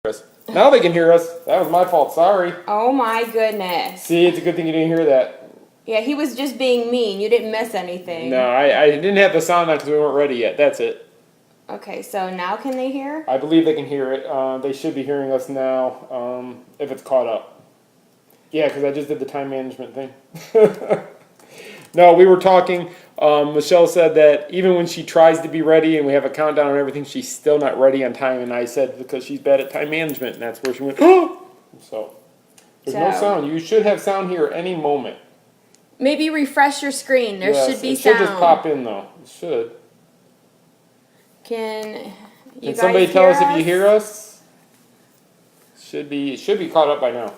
us. Now they can hear us. That was my fault. Sorry. Oh my goodness. See, it's a good thing you didn't hear that. Yeah, he was just being mean. You didn't miss anything. No, I didn't have the sound on because we weren't ready yet. That's it. Okay, so now can they hear? I believe they can hear it. They should be hearing us now if it's caught up. Yeah, because I just did the time management thing. No, we were talking. Michelle said that even when she tries to be ready and we have a countdown and everything, she's still not ready on time. And I said because she's bad at time management, and that's where she went, oh! So, there's no sound. You should have sound here any moment. Maybe refresh your screen. There should be sound. It should just pop in, though. It should. Can you guys somebody hear tell us us if you hear us? It should be caught up by now.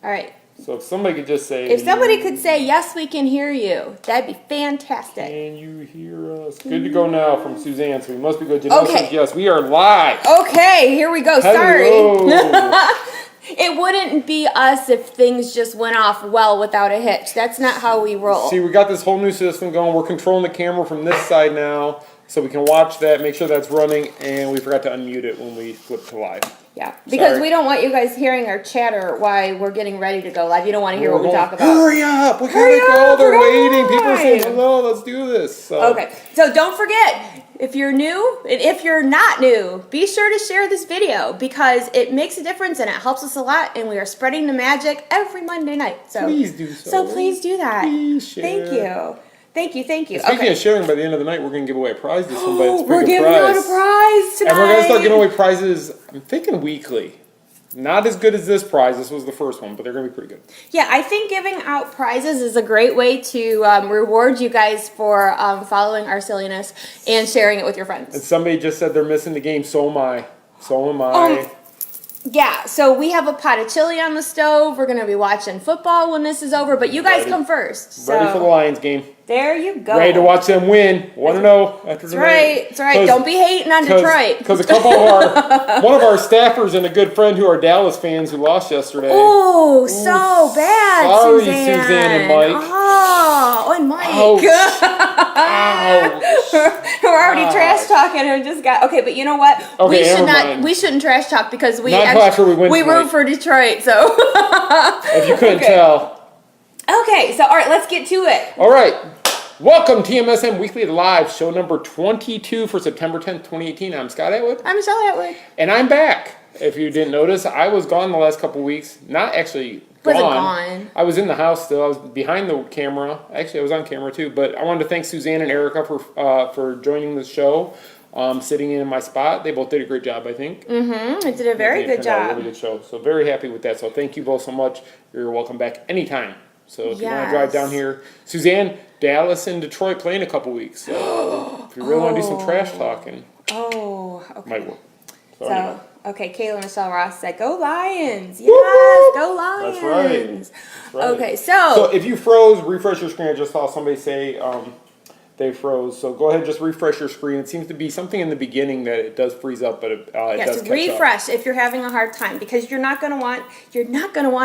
All right. So if somebody could just say... If somebody could say, yes, we can hear you, that'd be fantastic. Can you hear us? Good to go now from Suzanne, so we must be good. Janelle says yes, we are live. Okay, here we go. Hello. Sorry. It wouldn't be us if things just went off well without a hitch. That's not how we roll. See, we got this whole new system going. We're controlling the camera from this side now, so we can watch that, make sure that's running, and we forgot to unmute it when we flipped to live. Yeah, because we don't want you guys hearing our chatter while we're getting ready to go live. You don't want to hear what we talk about. Hurry up! We gotta go. They're waiting. People are saying hello. Let's do this. So. Okay, so don't forget, if you're new and if you're not new, be sure to share this video because it makes a difference and it helps us a lot. And we are spreading the magic every Monday night. So please do so. So please do that. Please share. Thank you. Thank you, thank you. Speaking of sharing, by the end of the night, we're going to give away a prize to somebody. We're giving out a prize tonight. And we're going to start giving away prizes, I'm thinking weekly. Not as good as this prize. This was the first one, but they're going to be pretty good. Yeah, I think giving out prizes is a great way to reward you guys for following our silliness and sharing it with your friends. And somebody just said they're missing the game. So am I. So am I. Yeah, so we have a pot of chili on the stove. We're going to be watching football when this is over, but you guys come first. So. Ready for the Lions game. There you go. Ready to watch them win. 1-0 after That's right. That's right. Don't be hating on Detroit. Because a couple of one of our staffers and a good friend who are Dallas fans who lost yesterday. Oh, so bad, sorry, Suzanne and Mike. Oh, and Mike. Ouch. We're already trash talking and just got but you know what? Okay, we shouldn't trash talk because we root for Detroit, so if you couldn't tell. Okay, so all right, let's get to it. All right. Welcome TMSM Weekly Live, show number 22 for September 10th, 2018. I'm Scott Atwood. I'm Michelle Atwood. And I'm back. If you didn't notice, I was gone the last couple weeks. Not actually gone. I was in the house still. I was behind the camera. Actually, I was on camera too. But I wanted to thank Suzanne and Erica for joining the show, sitting in my spot. They both did a great job, I think. Mm-hmm. They did a very good job. A really good show. So very happy with that. So thank you both so much. You're welcome back anytime. So if you want to drive down here, Suzanne, Dallas and Detroit play in a couple weeks. So if you really want to do some trash talking, might work. So anyway. Kayla Michelle Ross said, "Go Lions! Yes, go Lions!" That's right. That's right. Okay, so if you froze, refresh your screen. I just saw somebody say they froze. So go ahead and just refresh your screen. It seems to be something in the beginning that it does freeze up, but it does catch refresh up. If you're having a hard time because you're not going to want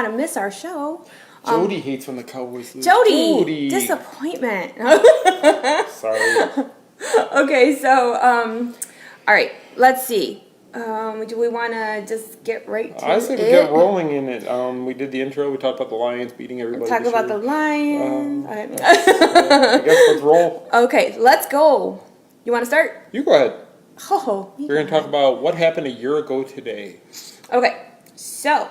to miss our show. Jody hates when the Cowboys lose. Jody. Disappointment. Sorry. Okay, so all right, let's see. Do we want to just get right to it? I say we get rolling in it. We did the intro. We talked about the Lions beating everybody. Talk about the Lions. I guess let's roll. Okay, let's go. You want to start? You go ahead. Oh. We're going to talk about what happened a year ago today. Okay, so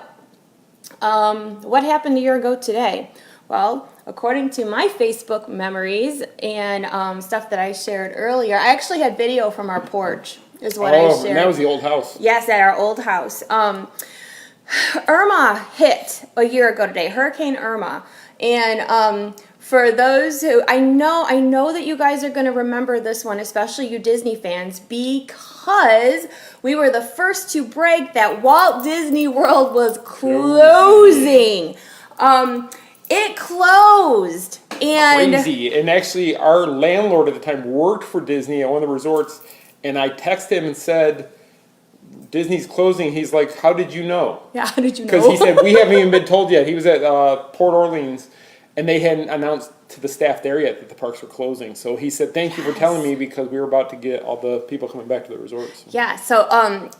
what happened a year ago today? Well, according to my Facebook memories and stuff that I shared earlier, I actually had video from our porch. Is what I shared. And that was the old house. Yes, at our old house. Irma hit a year ago today, Hurricane Irma. And for those who, I know that you guys are going to remember this one, especially you Disney fans, because we were the first to break that Walt Disney World was closing. It closed. And crazy. And actually, our landlord at the time worked for Disney at one of the resorts. And I texted him and said, Disney's closing. He's like, how did you know? Yeah, how did you know? Because he said, we haven't even been told yet. He was at Port Orleans. and they hadn't announced to the staff there yet that the parks were closing. So he said, "Thank you for telling me because we were about to get all the people coming back to the resorts." Yeah. So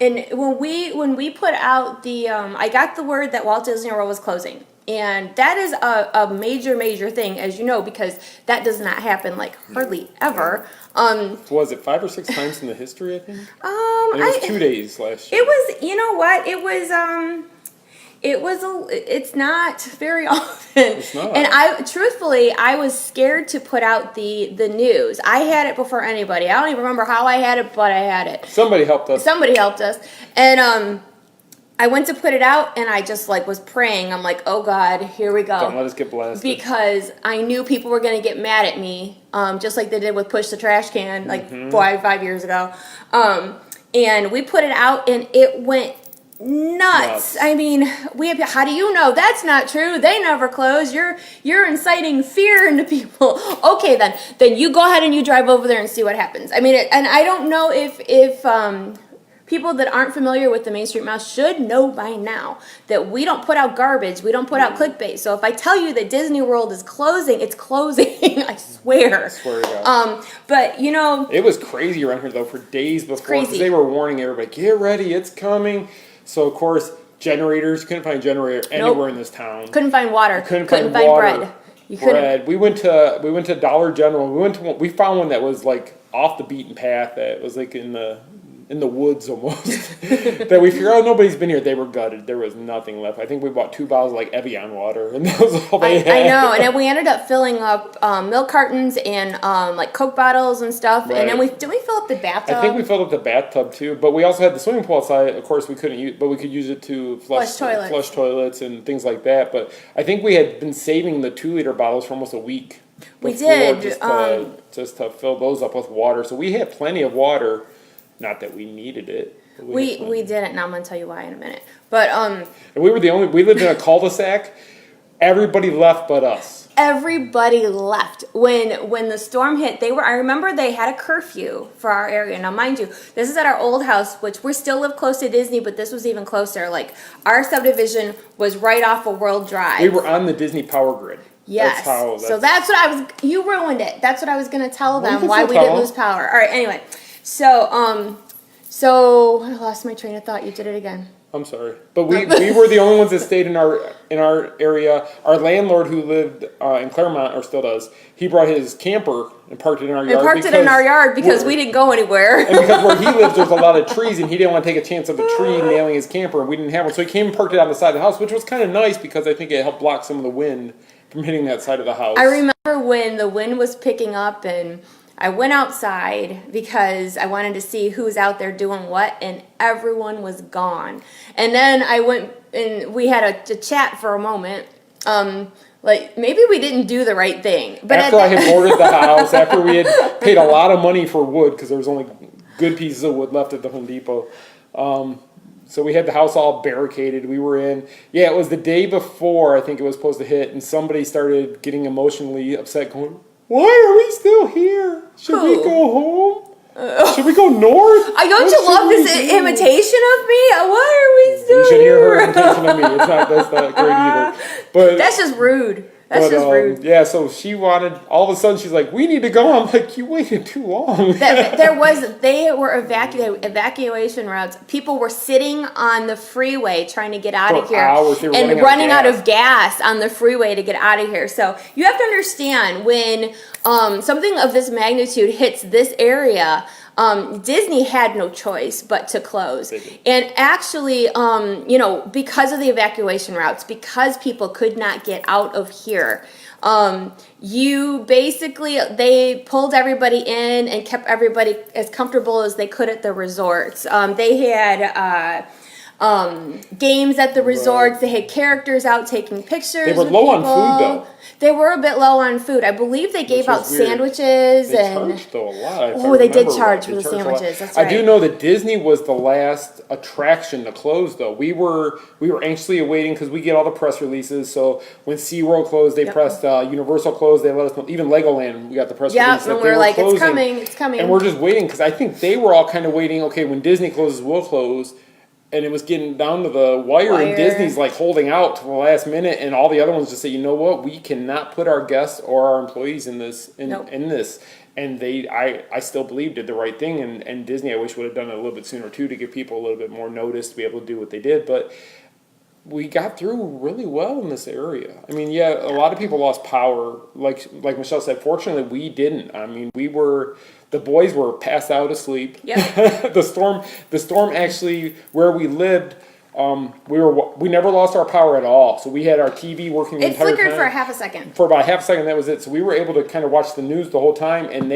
and when we put out the I got the word that Walt Disney World was closing. And that is a major thing, as you know, because that does not happen like hardly ever. Was it 5 or 6 times in the history? I think. And it was 2 days last year. It was. You know what? It's not very often. It's not. And truthfully, I was scared to put out the news. I had it before anybody. I don't even remember how I had it, but I had it. Somebody helped us. And I went to put it out, and I just like was praying. I'm like, oh God, here we go. Don't let us get blasted. Because I knew people were going to get mad at me, just like they did with Push the Trash Can, like 5 years ago. And we put it out, and it went nuts. I mean, how do you know? That's not true. They never close. You're inciting fear into people. Okay, then you go ahead and you drive over there and see what happens. I mean, and I don't know if people that aren't familiar with the Main Street Mouse should know by now that we don't put out garbage. We don't put out clickbait. So if I tell you that Disney World is closing, it's closing. I swear. I swear to God. But you know, it was crazy around here though for days before. Crazy. They were warning everybody, get ready, it's coming. So of course, generators, couldn't find a generator anywhere in this town. Couldn't find water. Couldn't find water, bread. We went to Dollar General. We found one that was like off the beaten path. That was like in the woods almost. That we figured, nobody's been here. They were gutted. There was nothing left. I think we bought 2 bottles of like Evian water, and that was all they had. I know, and then we ended up filling up milk cartons and like Coke bottles and stuff. Right. And then did we fill up the bathtub? I think we filled up the bathtub too, but we also had the swimming pool outside. Of course, we couldn't use, but we could use it to flush toilets and things like that. But I think we had been saving the 2-liter bottles for almost a week. We did just to fill those up with water. So we had plenty of water. Not that we needed it. We didn't, and I'm going to tell you why in a minute. But and we lived in a cul-de-sac. Everybody left but us. Everybody left. When the storm hit, I remember they had a curfew for our area. Now, mind you, this is at our old house, which we still live close to Disney, but this was even closer. Like, our subdivision was right off of World Drive. We were on the Disney power grid. Yes. So that's what you ruined it. That's what I was going to tell them, why we didn't lose power. All right, anyway. So I lost my train of thought. You did it again. I'm sorry, but we were the only ones that stayed in our area. Our landlord, who lived in Claremont, or still does, he brought his camper and parked it in our yard. Because we didn't go anywhere. And because where he lives, there's a lot of trees, and he didn't want to take a chance of a tree nailing his camper, and we didn't have one, so he came and parked it on the side of the house, which was kind of nice because I think it helped block some of the wind from hitting that side of the house. I remember when the wind was picking up and I went outside because I wanted to see who's out there doing what, and everyone was gone. And then I went and we had a chat for a moment. Like, maybe we didn't do the right thing. But after I had boarded the house, after we had paid a lot of money for wood, because there was only good pieces of wood left at the Home Depot. So we had the house all barricaded. We were in. Yeah, it was the day before I think it was supposed to hit, and somebody started getting emotionally upset, going, "Why are we still here? Should we go home? Should we go north? Don't you love this imitation of me? Why are we still here?" You should hear her imitation of me. That's not great either. But that's just rude. That's just rude. Yeah, so she wanted, all of a sudden she's like, "We need to go." I'm like, "You waited too long." They were evacuation routes. People were sitting on the freeway trying to get out of here. Hours, and running out of gas on the freeway to get out of here. So you have to understand, when something of this magnitude hits this area, Disney had no choice but to close. And actually, because of the evacuation routes, because people could not get out of here, they pulled everybody in and kept everybody as comfortable as they could at the resorts. They had games at the resorts. Right. They had characters out taking pictures. They were low on food, though. They were a bit low on food. I believe they gave out sandwiches. They charged, though, a lot. They did charge for the sandwiches. That's right. I do know that Disney was the last attraction to close, though. We were anxiously awaiting, because we get all the press releases. So when SeaWorld closed, they pressed Universal closed. They let us know. Even Legoland, we got the press release. Yeah, and we were like, closing. It's coming. And we're just waiting, because I think they were all kind of waiting, okay, when Disney closes, we'll close. and it was getting down to the wire, and Disney's like holding out to the last minute, and all the other ones just say, you know what, we cannot put our guests or our employees in this, in this. And I still believe did the right thing, and Disney I wish would have done it a little bit sooner too, to give people a little bit more notice to be able to do what they did, but we got through really well in this area. I mean, yeah, a lot of people lost power, like Michelle said. Fortunately, we didn't. I mean, the boys were passed out asleep. Yep. the storm actually, where we lived, we never lost our power at all. So we had our TV working the entire time. It flickered for a half a second. For about half a second, that was it. So we were able to kind of watch the news the whole time, and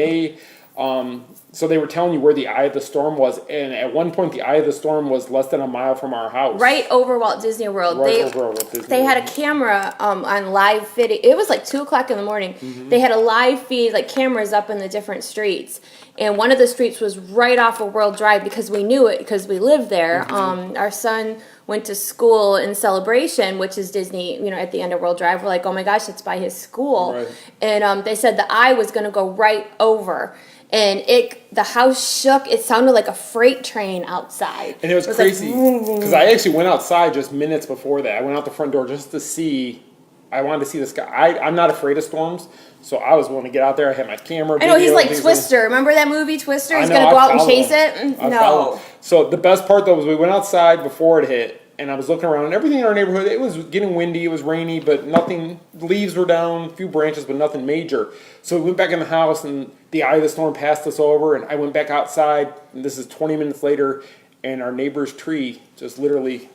so they were telling you where the eye of the storm was, and at one point the eye of the storm was less than a mile from our house. Right over Walt Disney World. They had a camera on live video. It was like 2:00 in the morning. Mm-hmm. They had a live feed, like cameras up in the different streets. And one of the streets was right off of World Drive because we knew it because we lived there. Mm-hmm. Our son went to school in Celebration, which is Disney, at the end of World Drive. We're like, oh my gosh, it's by his school. Right. And they said the eye was going to go right over. And the house shook. It sounded like a freight train outside. And it was crazy because I actually went outside just minutes before that. I went out the front door just to see. I wanted to see the sky. I'm not afraid of storms, so I was willing to get out there. I had my camera. I know he's like Twister. Remember that movie Twister? He's going to go out and chase it? No. So the best part though was we went outside before it hit. And I was looking around, and everything in our neighborhood, it was getting windy, it was rainy, but nothing, leaves were down, a few branches, but nothing major. So we went back in the house, and the eye of the storm passed us over, and I went back outside, and this is 20 minutes later, and our neighbor's tree just literally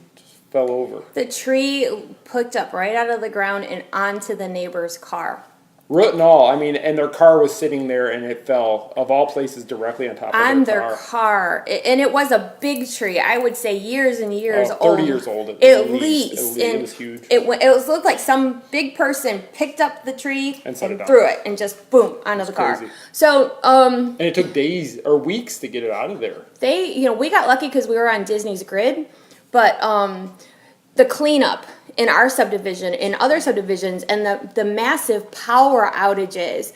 fell over. The tree picked up right out of the ground and onto the neighbor's car. Root and all, and their car was sitting there, and it fell, of all places, directly on top of their car. And it was a big tree. I would say years and years old. 30 years old at least. It was huge. It looked like some big person picked up the tree and threw it, and just boom, onto the car. Crazy. So, and it took days or weeks to get it out of there. We got lucky because we were on Disney's grid, but the cleanup in our subdivision, in other subdivisions, and the massive power outages.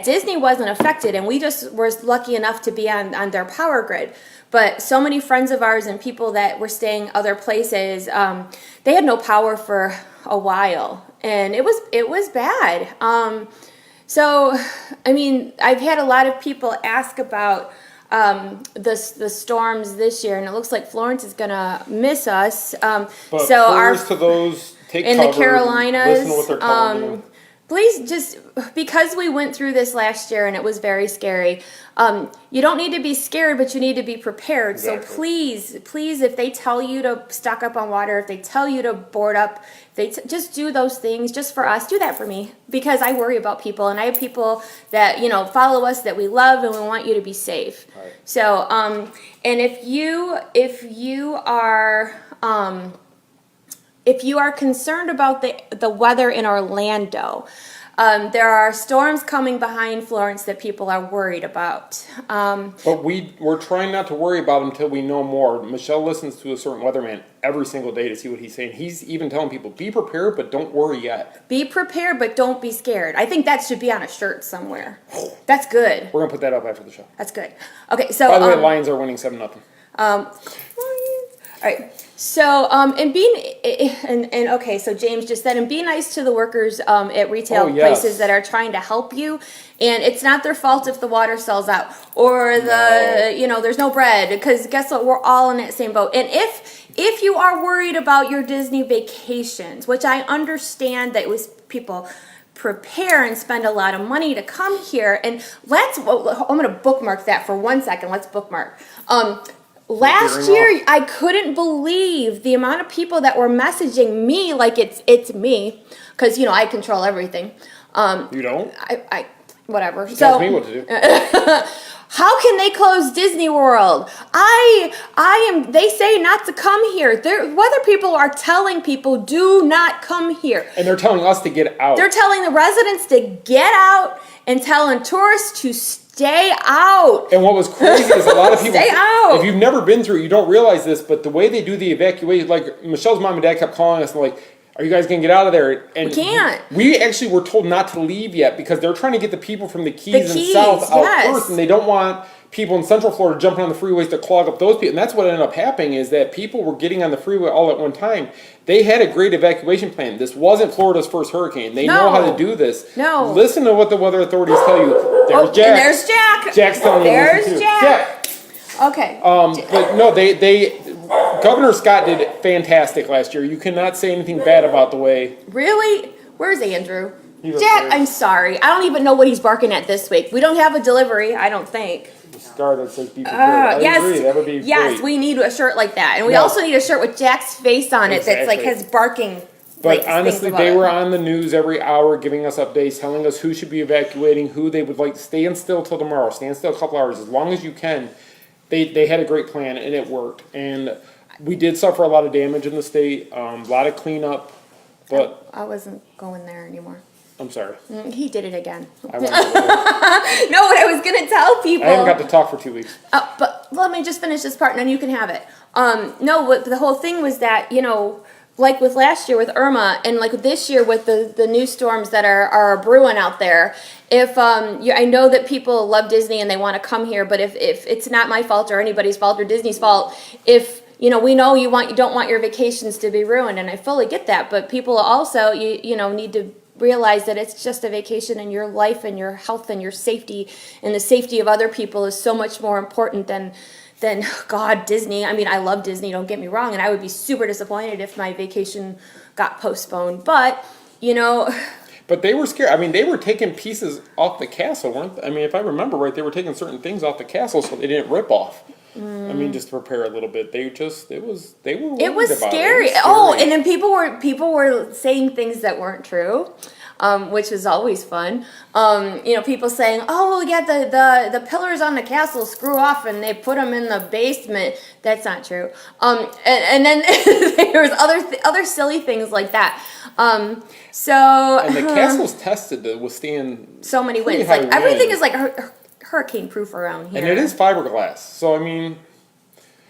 Disney wasn't affected, and we just were lucky enough to be on their power grid. But so many friends of ours and people that were staying other places, they had no power for a while, and it was bad. I've had a lot of people ask about the storms this year, and it looks like Florence is gonna miss us. But prayers to those take in cover, the Carolinas. Listen to what they're telling Please, just because we went through this last year and it was very scary. You don't need to be scared, but you need to be prepared. Exactly. So please, if they tell you to stock up on water, if they tell you to board up, just do those things just for us. Do that for me, because I worry about people, and I have people that follow us that we love, and we want you to be safe. Right. So, and if you are concerned about the weather in Orlando, there are storms coming behind Florence that people are worried about. But we're trying not to worry about them until we know more. Michelle listens to a certain weatherman every single day to see what he's saying. He's even telling people, be prepared, but don't worry yet. Be prepared, but don't be scared. I think that should be on a shirt somewhere. That's good. We're going to put that up after the show. That's good. Okay, so... By the way, Lions are winning 7-0. All right. So, so James just said, and be nice to the workers at retail places that are trying to help you. And it's not their fault if the water sells out or there's no bread, because guess what? We're all in that same boat. And if you are worried about your Disney vacations, which I understand that people prepare and spend a lot of money to come here, and I'm going to bookmark that for 1 second. Let's bookmark. Last year, I couldn't believe the amount of people that were messaging me like it's me, because I control everything. You don't? I whatever. Tell me what to do. How can they close Disney World? They say not to come here. Weather people are telling people do not come here. And they're telling us to get out. They're telling the residents to get out and telling tourists to stay out. And what was crazy is a lot of people, stay out. If you've never been through it, you don't realize this, but the way they do the evacuation, like Michelle's mom and dad kept calling us and like, are you guys going to get out of there? And we can't. We actually were told not to leave yet because they're trying to get the people from the Keys and South out first, and they don't want people in Central Florida jumping on the freeways to clog up those people. And that's what ended up happening is that people were getting on the freeway all at one time. They had a great evacuation plan. This wasn't Florida's first hurricane. They know how to do this. No. Listen to what the weather authorities tell you. There's Jack. And there's Jack. Jack's telling you. There's Jack. Okay. But no, Governor Scott did fantastic last year. You cannot say anything bad about the way. Really? Where's Andrew? He's Jack, upstairs. I'm sorry. I don't even know what he's barking at this week. We don't have a delivery, I don't think. The scar that says be prepared. I agree. That would be yes, great. we need a shirt like that. And we No. also need a shirt with Jack's face on it that's like Exactly. his barking. But like, honestly, things about they it. were on the news every hour giving us updates, telling us who should be evacuating, who they would like to stand still till tomorrow, stand still a couple hours, as long as you can. They had a great plan, and it worked. And we did suffer a lot of damage in the state, a lot of cleanup, but I wasn't going there anymore. I'm sorry. He did it again. I went over there. No, what I was going to tell people. I haven't got to talk for 2 weeks. But let me just finish this part, and then you can have it. No, what the whole thing was that, you know, like with last year with Irma, and like this year with the new storms that are brewing out there. If I know that people love Disney and they want to come here, but if it's not my fault or anybody's fault or Disney's fault, if you know, we know you don't want your vacations to be ruined, and I fully get that. But people also, you know, need to realize that it's just a vacation, and your life and your health and your safety and the safety of other people is so much more important than God, Disney. I mean, I love Disney, don't get me wrong, and I would be super disappointed if my vacation got postponed. But, you know, But they were scared. I mean, they were taking pieces off the castle, weren't they? I mean, if I remember right, they were taking certain things off the castle so they didn't rip off. I mean, just to prepare a little bit. They were worried it was about scary. It was Oh, scary. and then people were saying things that weren't true, which is always fun. You know, people saying, "Oh, well, yeah, the pillars on the castle screw off, and they put them in the basement." That's not true. And then there was other silly things like that. So And the castle's tested to withstand so many pretty winds. high Like everything winds. is like hurricane proof around here. And it is fiberglass. So I mean,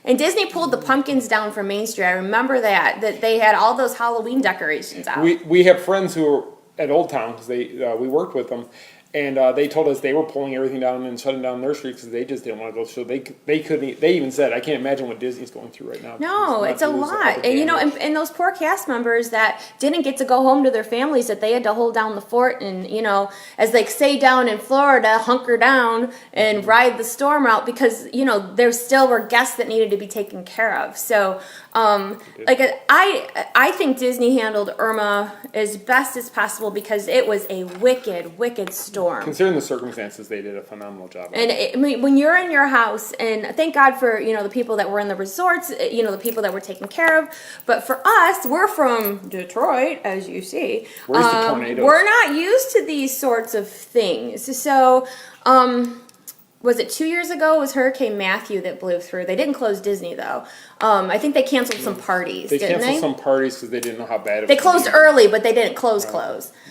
And Disney pulled the pumpkins down from Main Street. I remember that they had all those Halloween decorations out. we have friends who are at Old Town because we worked with them, and they told us they were pulling everything down and shutting down their streets because they just didn't want to go. So they couldn't. They even said, "I can't imagine what Disney's going through right now." No, it's a Not to lose all lot. the And, you know, damage. and those poor cast members that didn't get to go home to their families, that they had to hold down the fort and, you know, as they say down in Florida, hunker down and ride the storm out because, you know, there still were guests that needed to be taken care of. So, like, I think Disney handled Irma as best as possible because it was a wicked, wicked storm. Considering the circumstances, they did a phenomenal job. And I mean, when you're in your house, and thank God for, you know, the people that were in the resorts, you know, the people that were taken care of. But for us, we're from Detroit, as you see. We're used to tornadoes. We're not used to these sorts of things. So, was it 2 years ago? It was Hurricane Matthew that blew through. They didn't close Disney, though. I think they canceled some parties, They didn't canceled they? some parties because they didn't know how bad it They was. closed early, but they didn't close.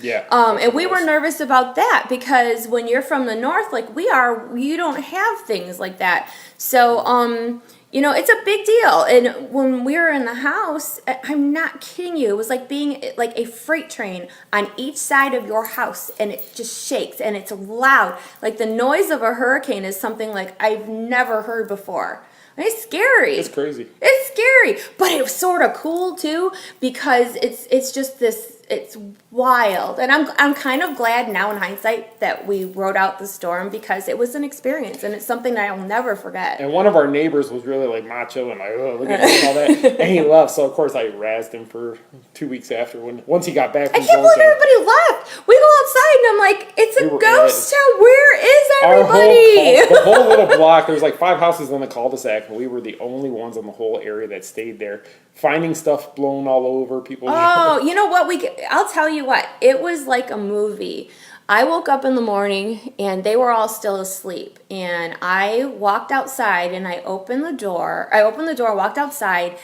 Yeah. And we were nervous about that because when you're from the north, like we are, you don't have things like that. So, you know, it's a big deal. And when we were in the house, I'm not kidding you, it was like being like a freight train on each side of your house, and it just shakes and it's loud. Like the noise of a hurricane is something like I've never heard before. It's scary. It's crazy. It's scary, but it was sort of cool too because it's just this. It's wild, and I'm kind of glad now in hindsight that we rode out the storm because it was an experience, and it's something that I'll never forget. And one of our neighbors was really like macho and like, oh, look at him and all that. And he left. So, of course, I razzed him for 2 weeks after once he got back I from can't believe Georgia. everybody left. We go outside, and I'm like, it's a We were- ghost town. Where is Our everybody? the whole little block, there's like 5 houses on the cul-de-sac, and we were the only ones in the whole area that stayed there. Finding stuff blown all over, people. Oh, you know what? I'll tell you what. It was like a movie. I woke up in the morning and they were all still asleep. And I walked outside and I opened the door. Walked outside,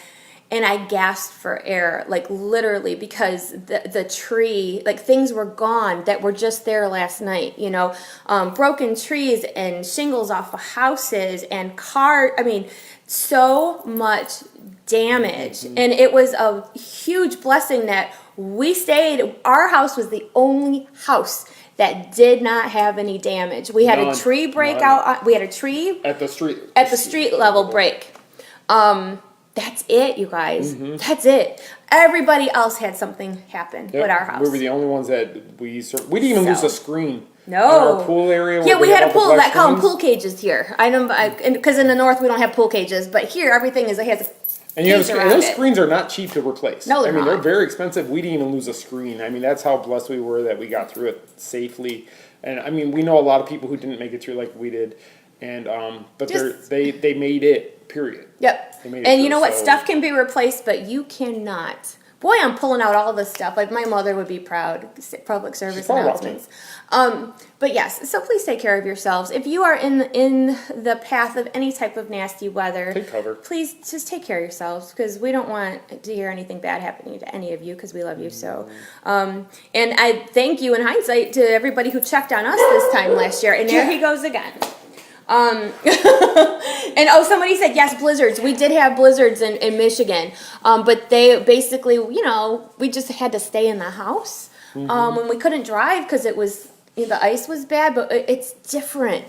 and I gasped for air, like literally, because the tree, like things were gone that were just there last night. You know, broken trees and shingles off of houses and so much damage. And it was a huge blessing that Our house was the only house that did not have any damage. We had a tree break out. We had a tree at the street level break. That's it, you guys. That's it. Everybody else had something happen with our house. We were the only ones that we didn't even lose a screen. No. In our pool area. Yeah, we had a pool. I call them pool cages here. I know, because in the north we don't have pool cages, but here everything has a and those screens are not cheap to replace. No, they're not. They're very expensive. We didn't even lose a screen. I mean, that's how blessed we were that we got through it safely. And I mean, we know a lot of people who didn't make it through like we did, and but they made it. Period. Yep. And you know what? Stuff can be replaced, but you cannot. Boy, I'm pulling out all this stuff. Like, my mother would be proud. Public service announcements. But yes, so please take care of yourselves. If you are in the path of any type of nasty weather, take cover. Please just take care of yourselves, because we don't want to hear anything bad happening to any of you, because we love you so. And I thank you in hindsight to everybody who checked on us this time last year. And there he goes again. And somebody said yes, blizzards. We did have blizzards in Michigan, but they basically, we just had to stay in the house when we couldn't drive because it was the ice was bad. But it's different,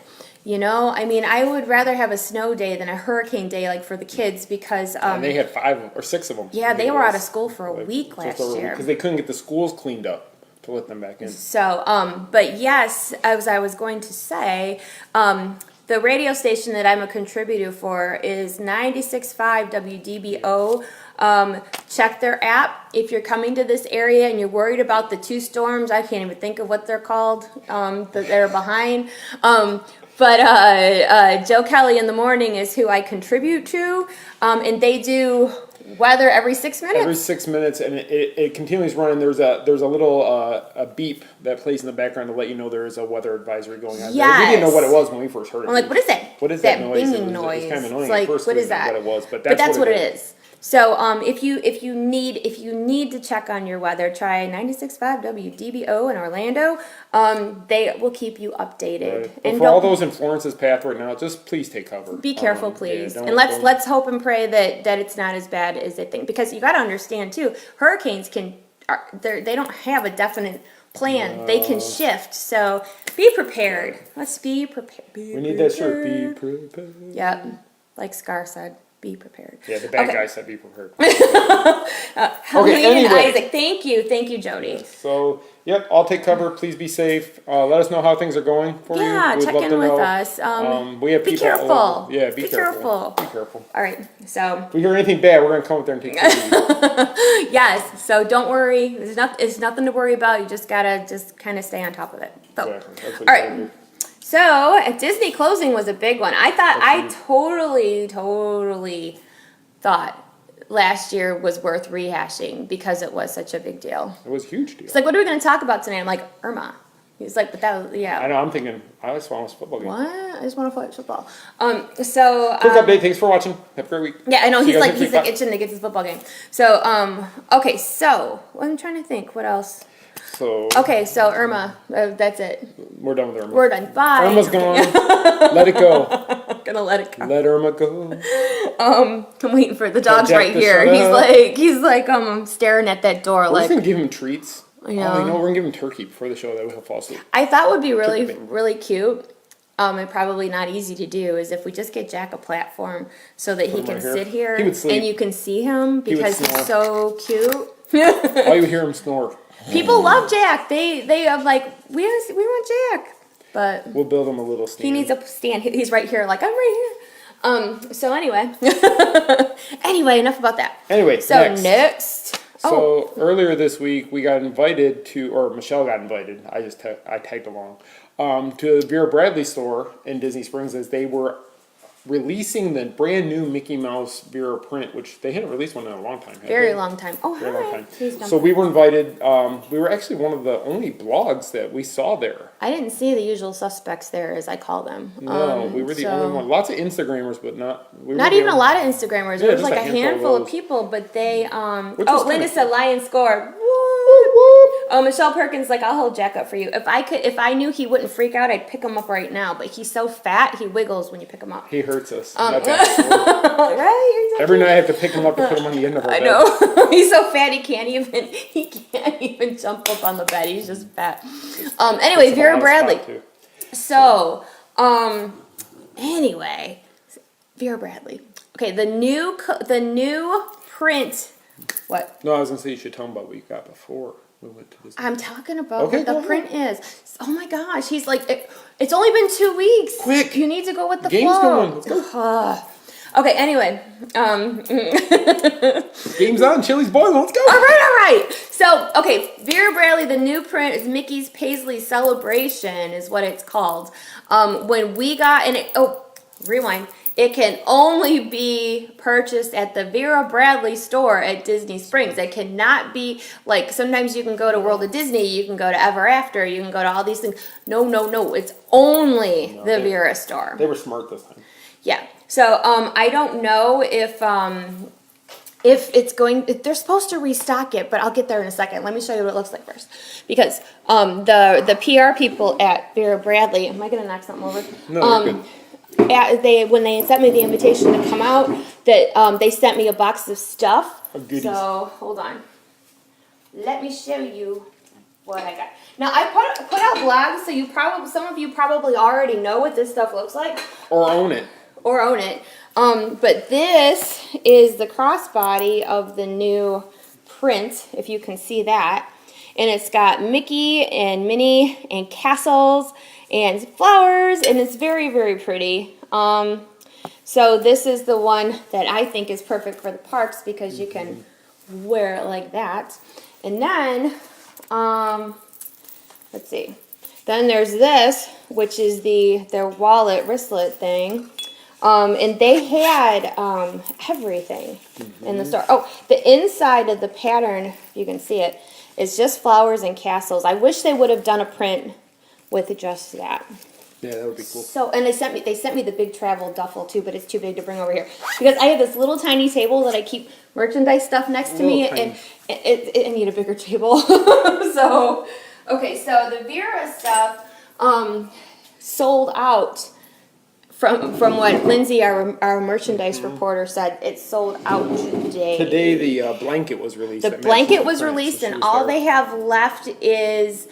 I mean, I would rather have a snow day than a hurricane day, like for the kids, because and they had 5 or 6 of them. Yeah, they were out of school for a week last year because they couldn't get the schools cleaned up to let them back in. So, but yes, as I was going to say, the radio station that I'm a contributor for is 96.5 WDBO. Check their app. If you're coming to this area and you're worried about the 2 storms, I can't even think of what they're called, that they're behind. But Joe Kelly in the Morning is who I contribute to, and they do weather every 6 minutes. Every 6 minutes, and it continues running. There's a little a beep that plays in the background to let you know there is a weather advisory going on. Yes. We didn't know what it was when we first heard it. I'm like, what is that? What is that noise? Binging noise. It was kind of annoying it's like, at first. What is that? What it was, but that's what it is. So if you need to check on your weather, try 96.5 WDBO in Orlando. They will keep you updated. Right. And for all those in Florence's path right now, just please take cover. Be careful, please. Yeah, and let's hope and pray that it's not as bad as they think, because you got to understand too, hurricanes they don't have a definite plan. They can shift. So be prepared. Let's be prepared. We need that shirt. Be prepared. Yep. Like Scar said. Be prepared. Yeah, the bad guy said be prepared. Anyway. And Isaac, thank you, Jody. Yes. So, yep, I'll take cover. Please be safe. Let us know how things are going for you. Yeah, check in with us. We have be careful. Yeah, be careful. Be careful. All right, so. If we hear anything bad, we're going to come up there and take care of you. Yes, so don't worry. It's nothing to worry about. You just got to kind of stay on top of it. So. Exactly. All right. So, Disney closing was a big one. I totally thought last year was worth rehashing because it was such a big deal. It was a huge deal. It's like, what are we going to talk about tonight? I'm like, Irma. He's like, but that was, yeah. I know, I'm thinking, I just want to watch a football game. What? I just want to watch football. Quick update, thanks for watching. Have a great week. Yeah, I know, he's like itching to get to the football game. So, okay, so, I'm trying to think, what else? Okay, so Irma, that's it. We're done with Irma. We're done. Bye. Irma's gone. Let it go. Gonna let it go. Let Irma go. I'm waiting for the dog's right here. He's like staring at that door. We're just gonna give him treats. I know. We're gonna give him turkey before the show that he'll fall asleep. I thought would be really cute. And probably not easy to do is if we just get Jack a platform so that he can sit here and you can see him because he's so cute. All you hear him snore. People love Jack. They have like we want Jack, but we'll build him a little stand. He needs a stand. He's right here. Like I'm right here. So anyway, enough about that. Anyway, so next. So earlier this week we got invited to, or Michelle got invited. I tagged along to the Vera Bradley store in Disney Springs as they were releasing the brand new Mickey Mouse Vera print, which they hadn't released one in a long time. Very long time. Oh, very long time. So we were invited. We were actually one of the only blogs that we saw there. I didn't see the usual suspects there, as I call them. No, we were the only one. Lots of Instagrammers, but not. Not even a lot of Instagrammers. There was like a handful of people, but they. Linda said Lion score. Oh, Michelle Perkins, like, I'll hold Jack up for you. If I knew he wouldn't freak out, I'd pick him up right now. But he's so fat, he wiggles when you pick him up. He hurts us. Right? Every night I have to pick him up and put him on the end of our bed. I know. He's so fat he can't even jump up on the bed. He's just fat. Anyway, Vera Bradley. So, anyway, Vera Bradley. Okay, the new print. What? No, I was gonna say you should tell him about what you got before we went to this. I'm talking about what the print is. Oh my gosh, he's like, it's only been 2 weeks. Quick, you need to go with the game's flow. going. Let's go. Okay, anyway. Game's on. Chili's boiling. Let's go. All right. So, okay, Vera Bradley, the new print is Mickey's Paisley Celebration is what it's called. When we got, rewind. It can only be purchased at the Vera Bradley store at Disney Springs. It cannot be, like, sometimes you can go to World of Disney, you can go to Ever After, you can go to all these things. No. It's only the Vera store. They were smart this time. Yeah. So, I don't know if it's they're supposed to restock it, but I'll get there in a second. Let me show you what it looks like first. Because, the PR people at Vera Bradley, am I going to knock something over? No, you're good. When they sent me the invitation to come out, that they sent me a box of stuff. Of goodies. So hold on, let me show you what I got. Now I put out blogs, so some of you probably already know what this stuff looks like, or own it. But this is the crossbody of the new print, if you can see that, and it's got Mickey and Minnie and castles and flowers, and it's very, very pretty. So this is the one that I think is perfect for the parks because you can wear it like that. And then, let's see. Then there's this, which is their wallet wristlet thing. And they had everything in the store. Oh, the inside of the pattern, you can see it, is just flowers and castles. I wish they would have done a print with just that. Yeah, that would be cool. So, and they sent me the big travel duffel too, but it's too big to bring over here because I have this little tiny table that I keep merchandise stuff next to me, and I need a bigger table. So, okay, so the Vera stuff sold out. From what Lindsay, our merchandise reporter, said, it sold out today. Today the blanket was released. The blanket was released, and all they have left is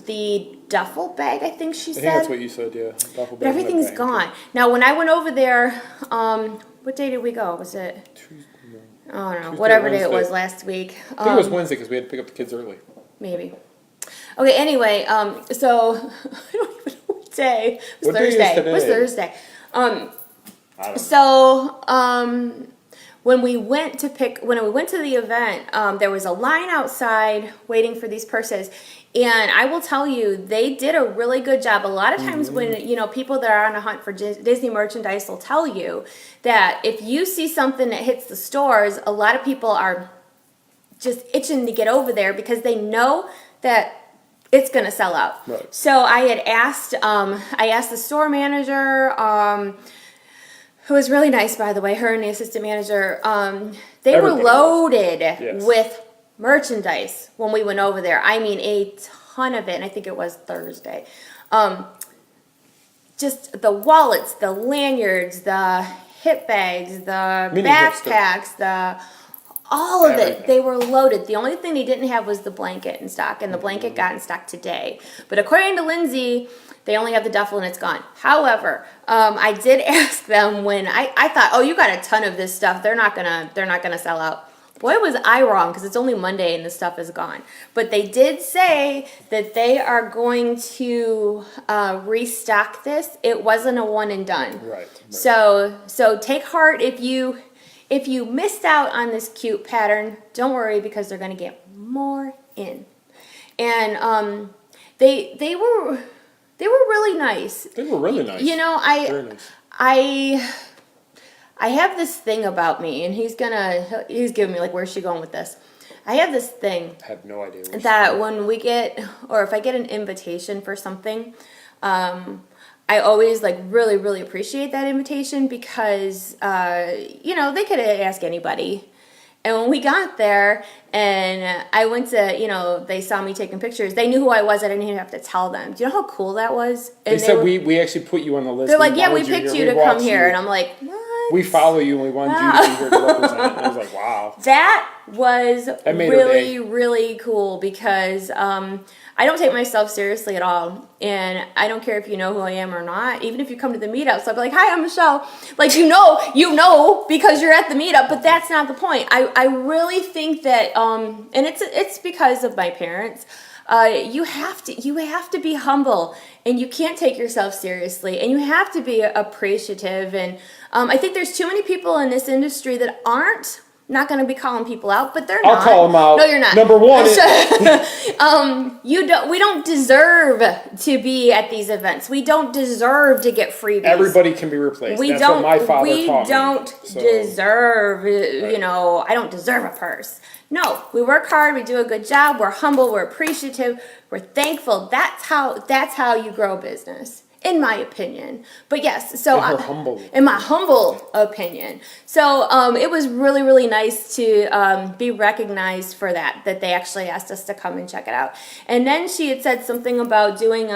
the duffel bag, I think she said. I think that's what you said, yeah. Duffel bag. But everything's gone. Now, when I went over there, what day did we go? Was it? Tuesday. I don't know. Tuesday, whatever day Wednesday. it was last week. I think it was Wednesday because we had to pick up the kids early. Maybe. Okay, anyway, so I don't even know what day. It was What day is Thursday. today? It was Thursday. When we went to the event, there was a line outside waiting for these purses. And I will tell you, they did a really good job. A lot of times when, people that are on a hunt for Disney merchandise will tell you that if you see something that hits the stores, a lot of people are just itching to get over there because they know that it's going to sell out. Right. So I had asked, the store manager, who was really nice, by the way, her and the assistant manager, they Everybody were loaded Yes. with merchandise when we went over there. I mean, a ton of it, and I think it was Thursday. Just the wallets, the lanyards, the hip bags, the Mini backpacks, all of Everything. it. They were loaded. The only thing they didn't have was the blanket in stock, and the blanket got in stock today. But according to Lindsay, they only have the duffel and it's gone. However, I did ask them when I thought, oh, you got a ton of this stuff. They're not gonna sell out. Boy, was I wrong because it's only Monday and the stuff is gone. But they did say that they are going to restock this. It wasn't a one and done. Right. So take heart if you missed out on this cute pattern. Don't worry because they're going to get more in. And they were really nice. They were really nice. Very nice. I have this thing about me, and he's giving me like, where's she going with this? I have this thing I have no idea. that when we get, or if I get an invitation for something, I always like really, really appreciate that invitation because, they could ask anybody. And when we got there and I went to, they saw me taking pictures, they knew who I was. I didn't even have to tell them. Do you know how cool that was? And They said we actually put you on the list. They're like, yeah, we picked you to come here. And I'm like, what? We follow you and we want you to be here to represent it. And I was like, wow. That was made really, really cool because I don't take myself seriously at all. And I don't care if you know who I am or not. Even if you come to the meetups, I'll be like, hi, I'm Michelle. Like, you know because you're at the meetup, but that's not the point. I really think that, and it's because of my parents. You have to be humble, and you can't take yourself seriously, and you have to be appreciative. And I think there's too many people in this industry that aren't. Not going to be calling people out, but they're not. I'll call them out. No, you're not. Number one, we don't deserve to be at these events. We don't deserve to get freebies. Everybody can be replaced. That's what my father taught me. We don't deserve, I don't deserve a purse. No, we work hard, we do a good job, we're humble, we're appreciative, we're thankful. That's how you grow a business. In my opinion. But yes, so in my humble opinion. So it was really, really nice to be recognized for that they actually asked us to come and check it out. And then she had said something about doing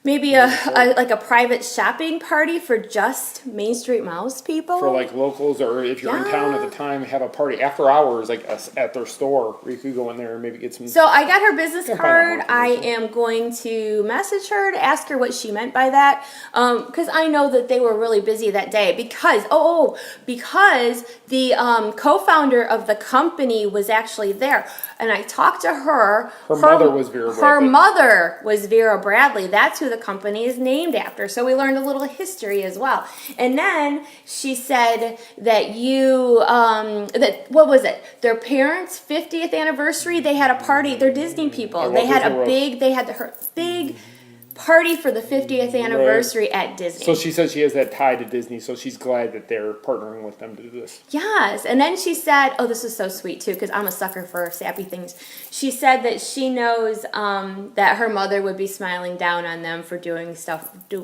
maybe a private shopping party for just Main Street Mouse people. For like locals, or if you're in town at the time, have a party after hours, like at their store, where you could go in there and maybe get some. So I got her business card. I am going to message her to ask her what she meant by that, because I know that they were really busy that day. Because the co-founder of the company was actually there, and I talked to her. Her mother was Vera Bradley. Her mother was Vera Bradley. That's who the company is named after. So we learned a little history as well. And then she said that what was it? Their parents' 50th anniversary, they had a party. They're Disney people. They had a big party for the 50th anniversary at Disney. So she says she has that tie to Disney, so she's glad that they're partnering with them to do this. Yes, and then she said, oh, this is so sweet too, because I'm a sucker for sappy things. She said that she knows that her mother would be smiling down on them for doing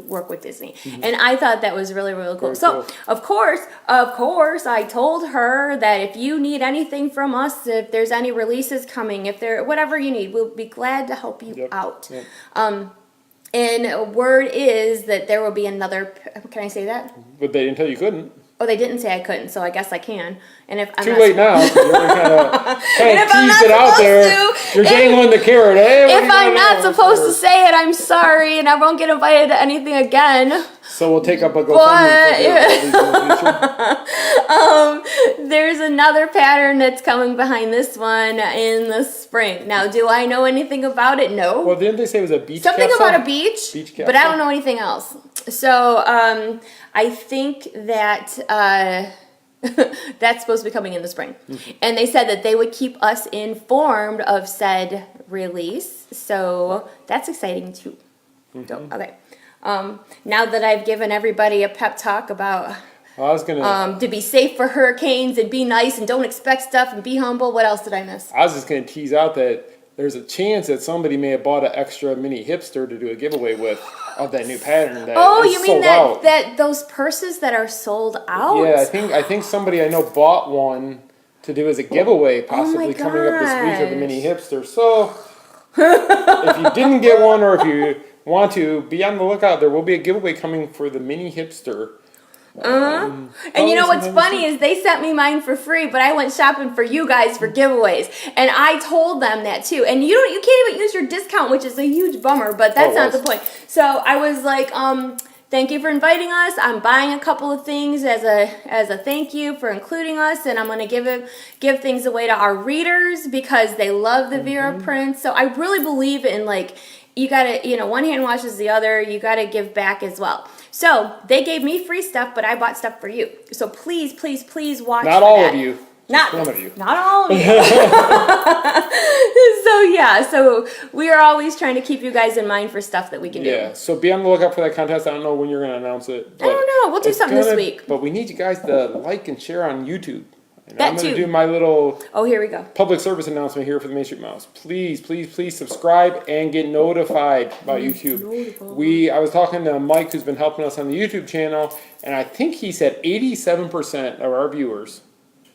work with Disney. Mm-hmm. And I thought that was really, really cool. So, of course, I told her that if you need anything from us, if there's any releases coming, whatever you need, we'll be glad to help you out. Yep. And word is that there will be another. Can I say that? But they didn't tell you couldn't. Oh, they didn't say I couldn't, so I guess I can. And if I'm too late now, you're kind of teased it out there. You're dangling the carrot. Hey, if I'm not supposed to say it, I'm sorry, and I won't get invited to anything again. So we'll take up a GoFundMe for there's another pattern that's coming behind this one in the spring. Now, do I know anything about it? No. Well, didn't they say it was a beach Something capsule? About a beach but I don't know anything else. So I think that that's supposed to be coming in the spring. Mm-hmm. And they said that they would keep us informed of said release. So that's exciting too. Mm-hmm. So, okay. Now that I've given everybody a pep talk about to be safe for hurricanes and be nice and don't expect stuff and be humble, what else did I miss? I was just going to tease out that there's a chance that somebody may have bought an extra mini hipster to do a giveaway with of that new pattern that you mean that those purses that are sold out? Yeah, I think somebody I know bought one to do as a giveaway, possibly coming up this week of the mini hipster. So if you didn't get one, or if you want to, be on the lookout. There will be a giveaway coming for the mini hipster. And you know what's funny is they sent me mine for free, but I went shopping for you guys for giveaways, and I told them that too. And you can't even use your discount, which is a huge bummer, but that's not the point. So I was like, thank you for inviting us. I'm buying a couple of things as a thank you for including us, and I'm going to give things away to our readers because they love the Vera prints. So I really believe in you gotta, one hand washes the other. You gotta give back as well. So they gave me free stuff, but I bought stuff for you. So please, please, please watch. Not all of you. Not one of you. Not all of you. So we are always trying to keep you guys in mind for stuff that we can do. Yeah. So be on the lookout for that contest. I don't know when you're going to announce it. I don't know. We'll do something this week. But we need you guys to like and share on YouTube. And that I'm going to do my little here we go. Public service announcement here for the Main Street Mouse. Please, please, please subscribe and get notified about YouTube. I was talking to Mike, who's been helping us on the YouTube channel, and I think he said 87% of our viewers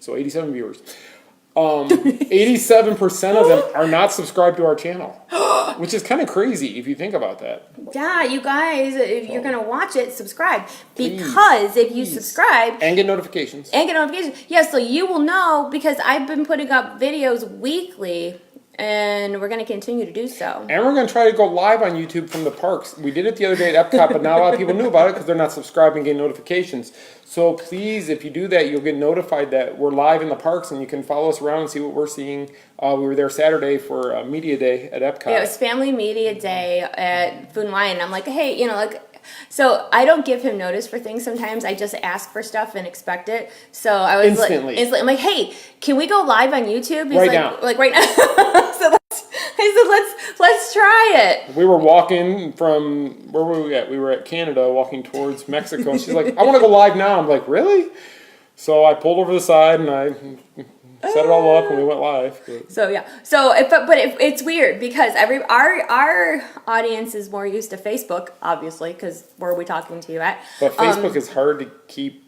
So 87 viewers. 87% of them are not subscribed to our channel, which is kind of crazy if you think about that. Yeah, you guys, if you're going to watch it, subscribe. Because if you subscribe... And get notifications. Yeah, so you will know, because I've been putting up videos weekly, and we're going to continue to do so. And we're going to try to go live on YouTube from the parks. We did it the other day at Epcot, but not a lot of people knew about it because they're not subscribed and getting notifications. So please, if you do that, you'll get notified that we're live in the parks, and you can follow us around and see what we're seeing. We were there Saturday for Media Day at Epcot. Yeah, it was Family Media Day at Food and Wine. I'm like, hey, you know, like... So I don't give him notice for things sometimes. I just ask for stuff and expect it. So I was instantly. I'm like, hey, can we go live on YouTube? He's now. Like right now. So I said, let's try it. We were walking from, where were we at? We were at Canada walking towards Mexico. And she's like, I want to go live now. I'm like, really? So I pulled over the side and I set it all up and we went live. But. So yeah, it's weird because our audience is more used to Facebook, obviously, because where are we talking to you at? But Facebook is hard to keep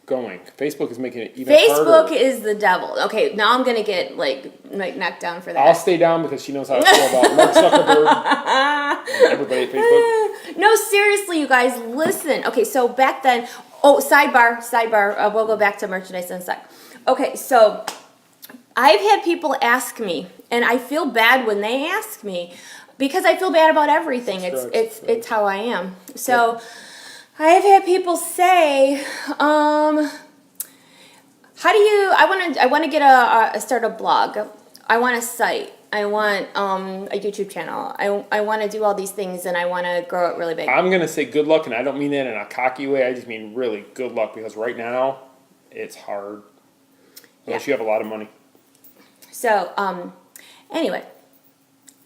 going. Facebook is making it even Facebook harder. is the devil. Okay, now I'm gonna get like knocked down for that. I'll stay down because she knows how to feel about Mark Zuckerberg. Everybody at Facebook. No, seriously, you guys, listen. Okay, so back then. Oh, sidebar. We'll go back to merchandise in a sec. Okay, so I've had people ask me, and I feel bad when they ask me because I feel bad about everything. It's how I am. So I've had people say, how do you? I want to get start a blog. I want a site. I want a YouTube channel. I want to do all these things, and I want to grow it really big. I'm going to say good luck, and I don't mean that in a cocky way. I just mean really good luck, because right now, it's hard. Unless you have a lot of money. So, anyway,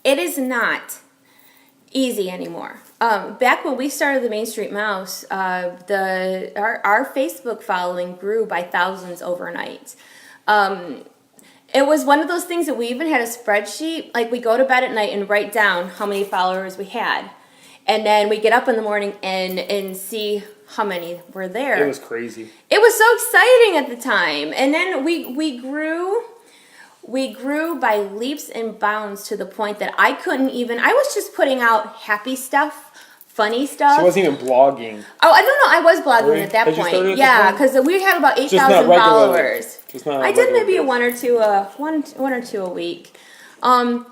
it is not easy anymore. Back when we started the Main Street Mouse, our Facebook following grew by thousands overnight. It was one of those things that we even had a spreadsheet. Like, we go to bed at night and write down how many followers we had. And then we get up in the morning and see how many were there. It was crazy. It was so exciting at the time. And then we grew by leaps and bounds to the point that I was just putting out happy stuff. Funny stuff. She wasn't even blogging. Oh, I don't know. I was blogging at that point. Yeah, because we had about 8,000 followers. I did maybe one or two a week. And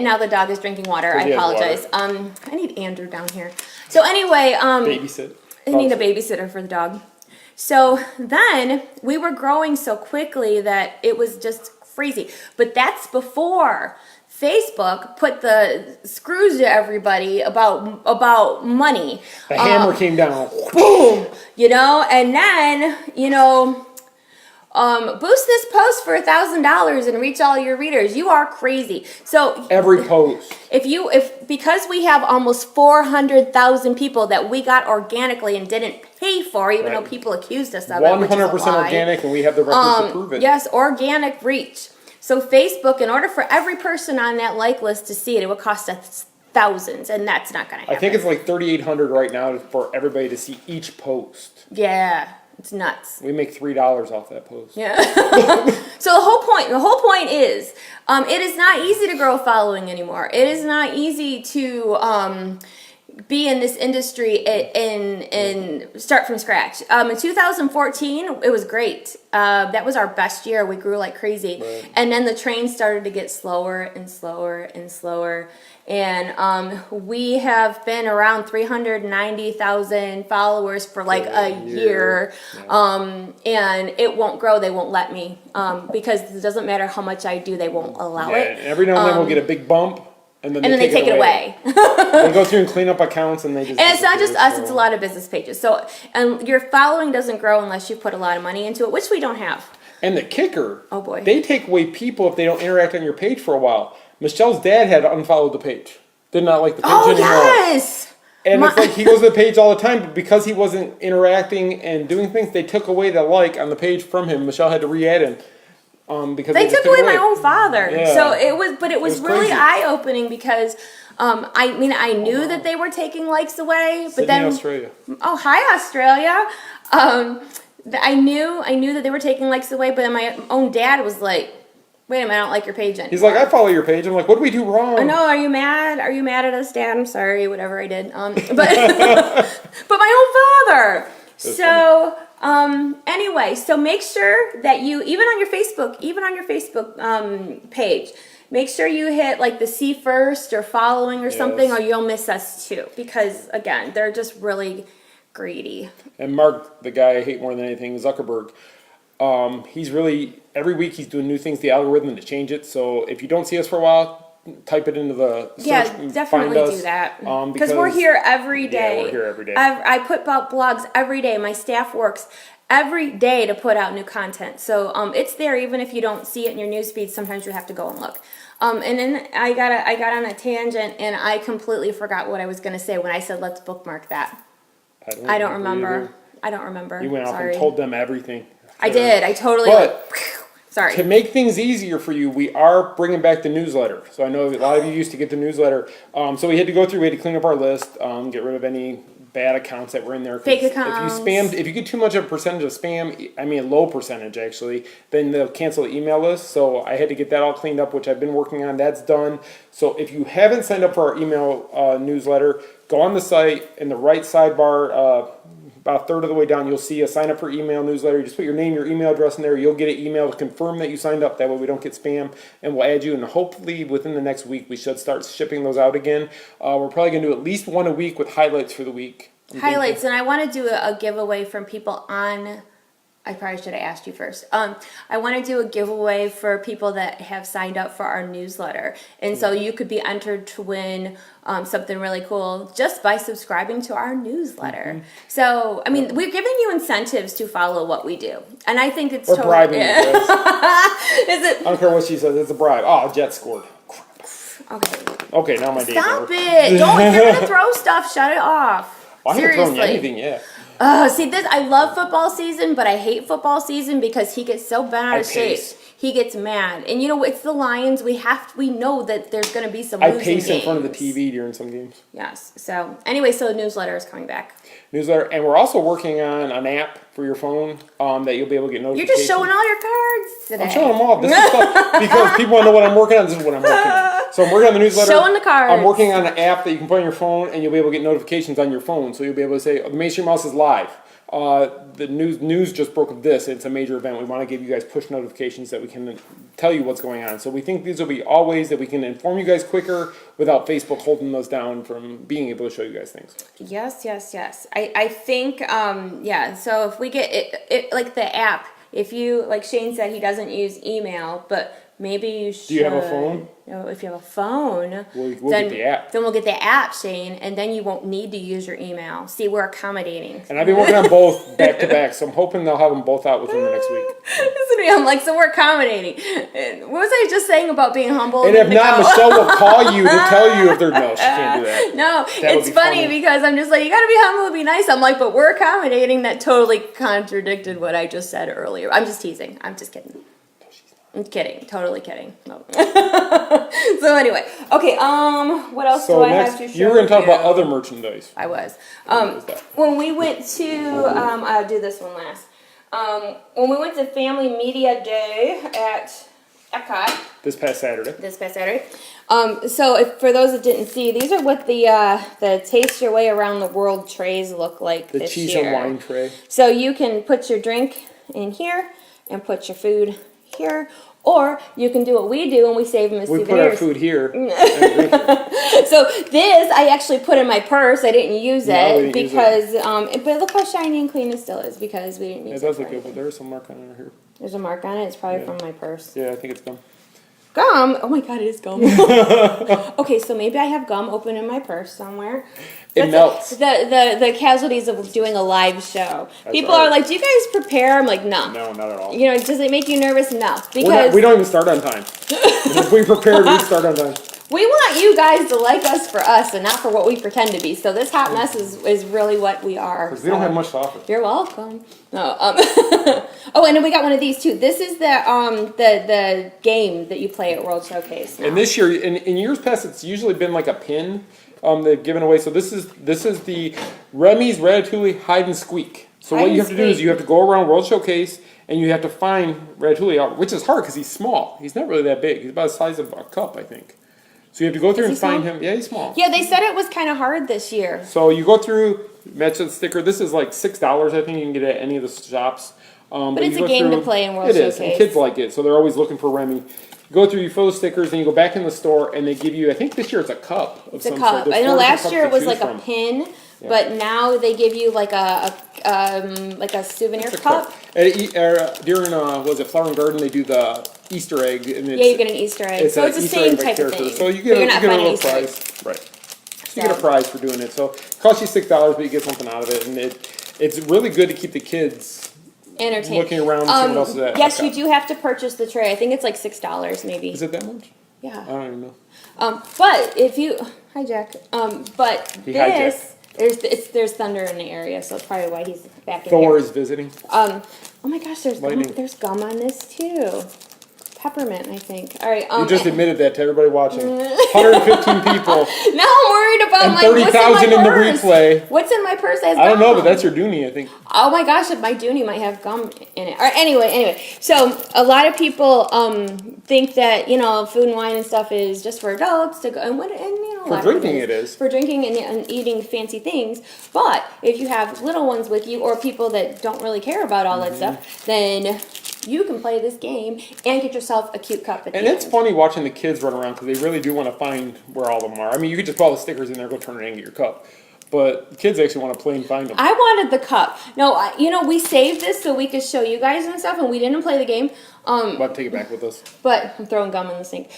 now the dog is drinking water. I apologize. I need Andrew down here. So anyway, babysit. I need a babysitter for the dog. So then we were growing so quickly that it was just crazy. But that's before Facebook put the screws to everybody about money. The hammer came down. Boom! And then, boost this post for $1,000 and reach all your readers. You are crazy. So every post. Because we have almost 400,000 people that we got organically and didn't pay for, even though people accused us of it. 100% organic, and we have the records to prove it. Yes, organic reach. So Facebook, in order for every person on that like list to see it, it would cost us thousands, and that's not going to happen. I think it's like $3,800 right now for everybody to see each post. Yeah, it's nuts. We make $3 off that post. Yeah. So the whole point is, it is not easy to grow a following anymore. It is not easy to be in this industry and start from scratch. In 2014, it was great. That was our best year. We grew like crazy. Right. And then the train started to get slower and slower and slower. And we have been around 390,000 followers for like a year. Yeah. And it won't grow. They won't let me. Because it doesn't matter how much I do, they won't allow it. Every now and then we'll get a big bump. And then they take it away. They go through and clean up accounts, and they just. And it's not just us; it's a lot of business pages. So, and your following doesn't grow unless you put a lot of money into it, which we don't have. And the kicker, oh boy, they take away people if they don't interact on your page for a while. Michelle's dad had unfollowed the page; did not like the page anymore. Yes. And it's like he goes to the page all the time, but because he wasn't interacting and doing things, they took away the like on the page from him. Michelle had to re-add him. Because they took away my own father. Yeah. So it was really crazy. eye-opening because I knew that they were taking likes away, but then Australia. Oh, hi Australia. I knew that they were taking likes away, but then my own dad was like, wait a minute, I don't like your page anymore. He's like, I follow your page. I'm like, what did we do wrong? I know, are you mad? Are you mad at us, Dad? I'm sorry, whatever I did. But but my own father. That's so anyway, so make sure that you, even on your Facebook page, make sure you hit like the see first or following or something, or you'll miss us too. Because again, they're just really greedy. And Mark, the guy I hate more than anything, Zuckerberg, he's really, every week he's doing new things to the algorithm to change it. So if you don't see us for a while, type it into the search and definitely find us. do that. Because we're here every day. Yeah, we're here every day. I put out blogs every day. My staff works every day to put out new content. So it's there even if you don't see it in your newsfeed. Sometimes you have to go and look. And then I got on a tangent and I completely forgot what I was going to say when I said let's bookmark that. I don't remember. You went off and told them everything. I did. I totally. Sorry. To make things easier for you, we are bringing back the newsletter. So I know a lot of you used to get the newsletter. So we had to go through. We had to clean up our list, get rid of any bad accounts that were in there. Fake accounts. If you get too much of a percentage of spam, I mean a low percentage actually, then they'll cancel the email list. So I had to get that all cleaned up, which I've been working on. That's done. So if you haven't signed up for our email newsletter, go on the site in the right sidebar. About a third of the way down, you'll see a sign up for email newsletter. You just put your name, your email address in there. You'll get an email to confirm that you signed up. That way we don't get spam, and we'll add you. And hopefully within the next week, we should start shipping those out again. We're probably going to do at least one a week with highlights for the week. Highlights, and I want to do a giveaway from people on. I probably should have asked you first. I want to do a giveaway for people that have signed up for our newsletter. And so you could be entered to win something really cool just by subscribing to our newsletter. Mm-hmm. So, I mean, we're giving you incentives to follow what we do. And I think it's bribing you. Is it? I don't care what she says. It's a bribe. Oh, Jet scored. Okay, now my day's over. Stop it. Don't, you're going to throw stuff. Shut it off. Well, I haven't thrown you anything yet. See this. I love football season, but I hate football season because he gets so bent out of shape. He gets mad, and you know it's the Lions. We know that there's going to be some. I pace in front of the TV during some games. Yes. So anyway, so the newsletter is coming back. Newsletter, and we're also working on an app for your phone that you'll be able to get notifications. You're just showing all your cards today. I'm showing them all. This is stuff because people want to know what I'm working on. This is what I'm working on. So I'm working on the newsletter. Showing the cards. I'm working on an app that you can put on your phone, and you'll be able to get notifications on your phone. So you'll be able to say, "The Mainstream Mouse is live." The news just broke of this. It's a major event. We want to give you guys push notifications that we can tell you what's going on. So we think these will be all ways that we can inform you guys quicker without Facebook holding us down from being able to show you guys things. Yes. I think, so if we get it like the app, if you, like Shane said, he doesn't use email, but maybe you should. Do you have a phone? No, if you have a phone, we'll then, get the app. Then we'll get the app, Shane, and then you won't need to use your email. See, we're accommodating. And I've been working on both back to back, so I'm hoping they'll have them both out within the next week. I'm like, so we're accommodating. What was I just saying about being humble? And if not, Michelle will call you to tell you if they're no, she can't do that. No, it's funny because I'm just like, you got to be humble to be nice. I'm like, but we're accommodating. That totally contradicted what I just said earlier. I'm just teasing. I'm just kidding. I'm kidding. Totally kidding. No. So anyway, okay. What else do I have to show you? You were going to talk about other merchandise. I was. When we went to, I'll do this one last. When we went to Family Media Day at Epcot. This past Saturday. So for those that didn't see, these are what the Taste Your Way Around the World trays look like this year. The cheese and wine tray. So you can put your drink in here and put your food here, or you can do what we do and we save them as souvenirs. We put our food here. So this I actually put in my purse. I didn't use it because, but look how shiny and clean it still is because we didn't use it. It does look good, but there's some mark on it here. There's a mark on it. It's probably from my purse. Yeah, I think it's gum. Gum? Oh my god, it is gum. Okay, so maybe I have gum open in my purse somewhere. It melts. The casualties of doing a live show. People are like, do you guys prepare? I'm like, no. No, not at all. You know, does it make you nervous? No. Because we don't even start on time. If we prepare, we start on time. We want you guys to like us for us and not for what we pretend to be. So this hot mess is really what we are. Because we don't have much to offer. You're welcome. No. Oh, and then we got one of these too. This is the game that you play at World Showcase now. And this year, in years past, it's usually been like a pin they've given away. So this is the Remys Ratatouille Hide and Squeak. So what you have to do is you have to go around World Showcase and you have to find Ratatouille out, which is hard because he's small. He's not really that big. He's about the size of a cup, I think. So you have to go through and find him. Yeah, he's small. Yeah, they said it was kind of hard this year. So you go through, match the sticker. This is like $6. I think you can get it at any of the shops. But it's a game to play in World Showcase. It is, and kids like it, so they're always looking for Remy. You go through, you fill the stickers, then you go back in the store, and they give you, I think this year it's a cup of some sort. I know last year it was like a pin, but now they give you like a souvenir cup. During, was it Flower and Garden, they do the Easter egg. And you get an Easter egg. So it's the same type of thing. So you get a little prize. Right. So you get a prize for doing it. So it costs you $6, but you get something out of it. And it's really good to keep the kids entertained. Looking around, see what else is at. Yes, you do have to purchase the tray. I think it's like $6 maybe. Is it that much? Yeah. I don't even know. But if you hi Jack. But there's thunder in the area, so that's probably why he's back in Thor here. is visiting. Oh my gosh, there's gum on this too. Peppermint, I think. All right. You just admitted that to everybody watching. 115 people. Now I'm worried about and 30,000 in the replay. What's in my purse? I don't know, but that's your Dooney, I think. Oh my gosh, my Dooney might have gum in it. All right, anyway. So a lot of people think that food and wine and stuff is just for adults to go for drinking it is for drinking and eating fancy things. But if you have little ones with you or people that don't really care about all that stuff, then you can play this game and get yourself a cute cup at the end. And it's funny watching the kids run around because they really do want to find where all of them are. I mean, you could just put all the stickers in there, go turn it in and get your cup. But the kids actually want to play and find them. I wanted the cup. No, we saved this so we could show you guys and stuff, and we didn't play the game. But take it back with us. But I'm throwing gum in the sink.